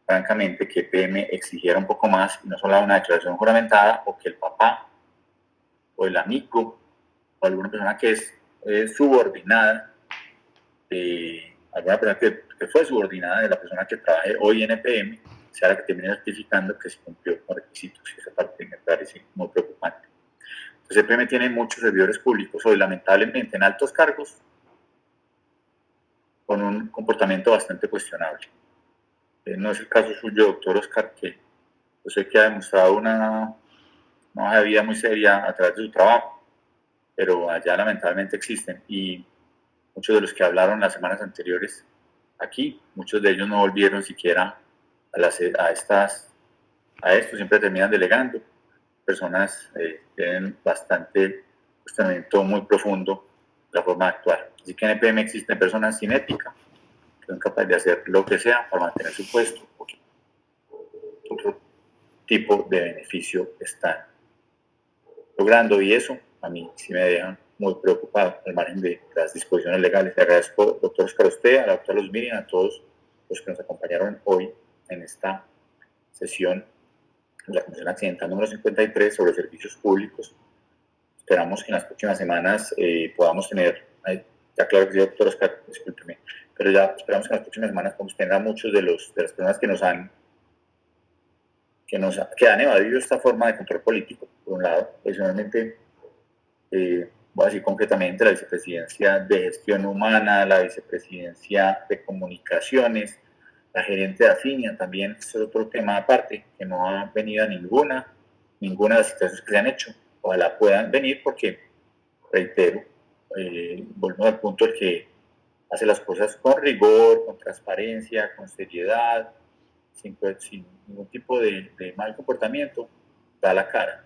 francamente, que EPM exigiera un poco más y no solo una declaración juramentada, o que el papá o el amigo o alguna persona que es subordinada alguna persona que fue subordinada de la persona que trabaje hoy en EPM sea la que termine certificando que se cumplió con requisitos, y esa parte me parece muy preocupante. Entonces EPM tiene muchos servidores públicos hoy, lamentablemente en altos cargos, con un comportamiento bastante cuestionable. No es el caso suyo, doctor Oscar, que yo sé que ha demostrado una hoja de vida muy seria a través de su trabajo, pero allá lamentablemente existen, y muchos de los que hablaron las semanas anteriores aquí, muchos de ellos no volvieron siquiera a esto, siempre terminan delegando. Personas tienen bastante cuestionamiento muy profundo de la forma de actuar. Así que en EPM existen personas sin ética, que son capaces de hacer lo que sea para mantener su puesto, o otro tipo de beneficio están logrando, y eso a mí sí me deja muy preocupado al margen de las disposiciones legales. Le agradezco, doctor Oscar, a usted, a la doctora Luz Miriam, a todos los que nos acompañaron hoy en esta sesión de la Comisión Accidental número 53 sobre servicios públicos. Esperamos que en las próximas semanas podamos tener, ya claro que sí, doctor Oscar, discúlpeme, pero ya esperamos que en las próximas semanas podamos tener a muchos de las personas que han evadido esta forma de control político, por un lado. Adicionalmente, voy a decir concretamente la vicepresidencia de gestión humana, la vicepresidencia de comunicaciones, la gerente de Afinia, también es otro tema aparte, que no ha venido a ninguna de las situaciones que se han hecho. Ojalá puedan venir, porque, reitero, volvemos al punto el que hace las cosas con rigor, con transparencia, con seriedad, sin ningún tipo de mal comportamiento, da la cara.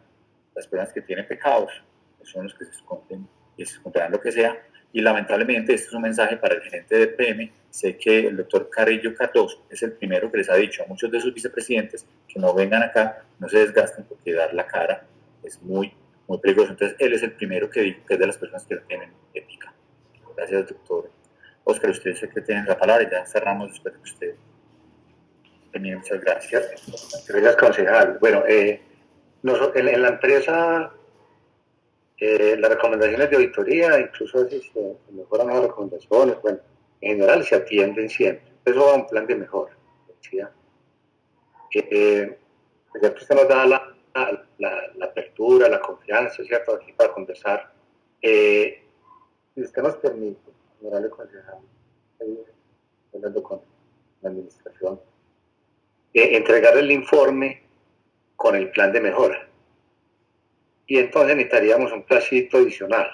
Las personas que tienen pecados son los que se esconden y se esconderán lo que sea, Y lamentablemente este es un mensaje para el gerente de PM. Sé que el doctor Carrillo Cardoso es el primero que les ha dicho a muchos de sus vicepresidentes que no vengan acá, no se desgasten, porque dar la cara es muy peligroso. Entonces él es el primero que dijo que es de las personas que no tienen ética. Gracias, doctor Oscar. Usted sé que tienen la palabra y ya cerramos después de que usted termine. Muchas gracias. Gracias, concejal. Bueno, en la empresa, las recomendaciones de auditoría, incluso si se mejoran las recomendaciones, bueno, en general se atienden siempre. Eso va a un plan de mejora. ¿Sí? Ya que usted nos da la apertura, la confianza, ¿cierto? Aquí para conversar. Si usted nos permite, honorable concejal, hablando con la administración, entregar el informe con el plan de mejora. Y entonces necesitaríamos un placito adicional.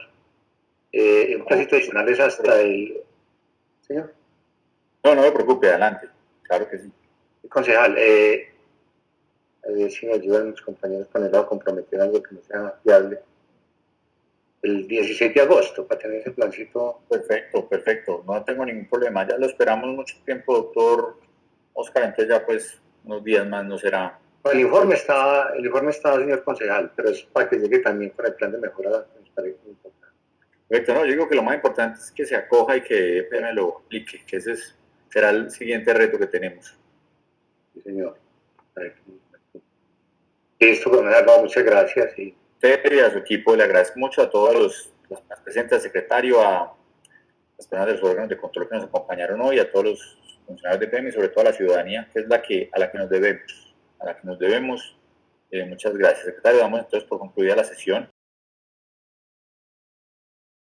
Un placito adicional es hasta el... ¿Señor? No me preocupe, adelante. Claro que sí. Concejal, si me ayudan mis compañeros con el lado comprometer algo que no sea viable. El 16 de agosto, para tener ese plancito. Perfecto. No tengo ningún problema. Ya lo esperamos mucho tiempo, doctor Oscar. Entonces ya pues unos días más no será. El informe está, señor concejal, pero es para que llegue también con el plan de mejora, nos parece muy importante. Perfecto, no, yo digo que lo más importante es que se acoja y que EPM lo aplique, que ese será el siguiente reto que tenemos. Sí, señor. Listo, concejal, muchas gracias. Y usted y a su equipo le agradezco mucho, a todos los presentes, al secretario, a las personas de los órganos de control que nos acompañaron hoy, a todos los funcionarios de EPM y sobre todo a la ciudadanía, que es a la que nos debemos. Muchas gracias, secretario. Damos entonces por concluida la sesión.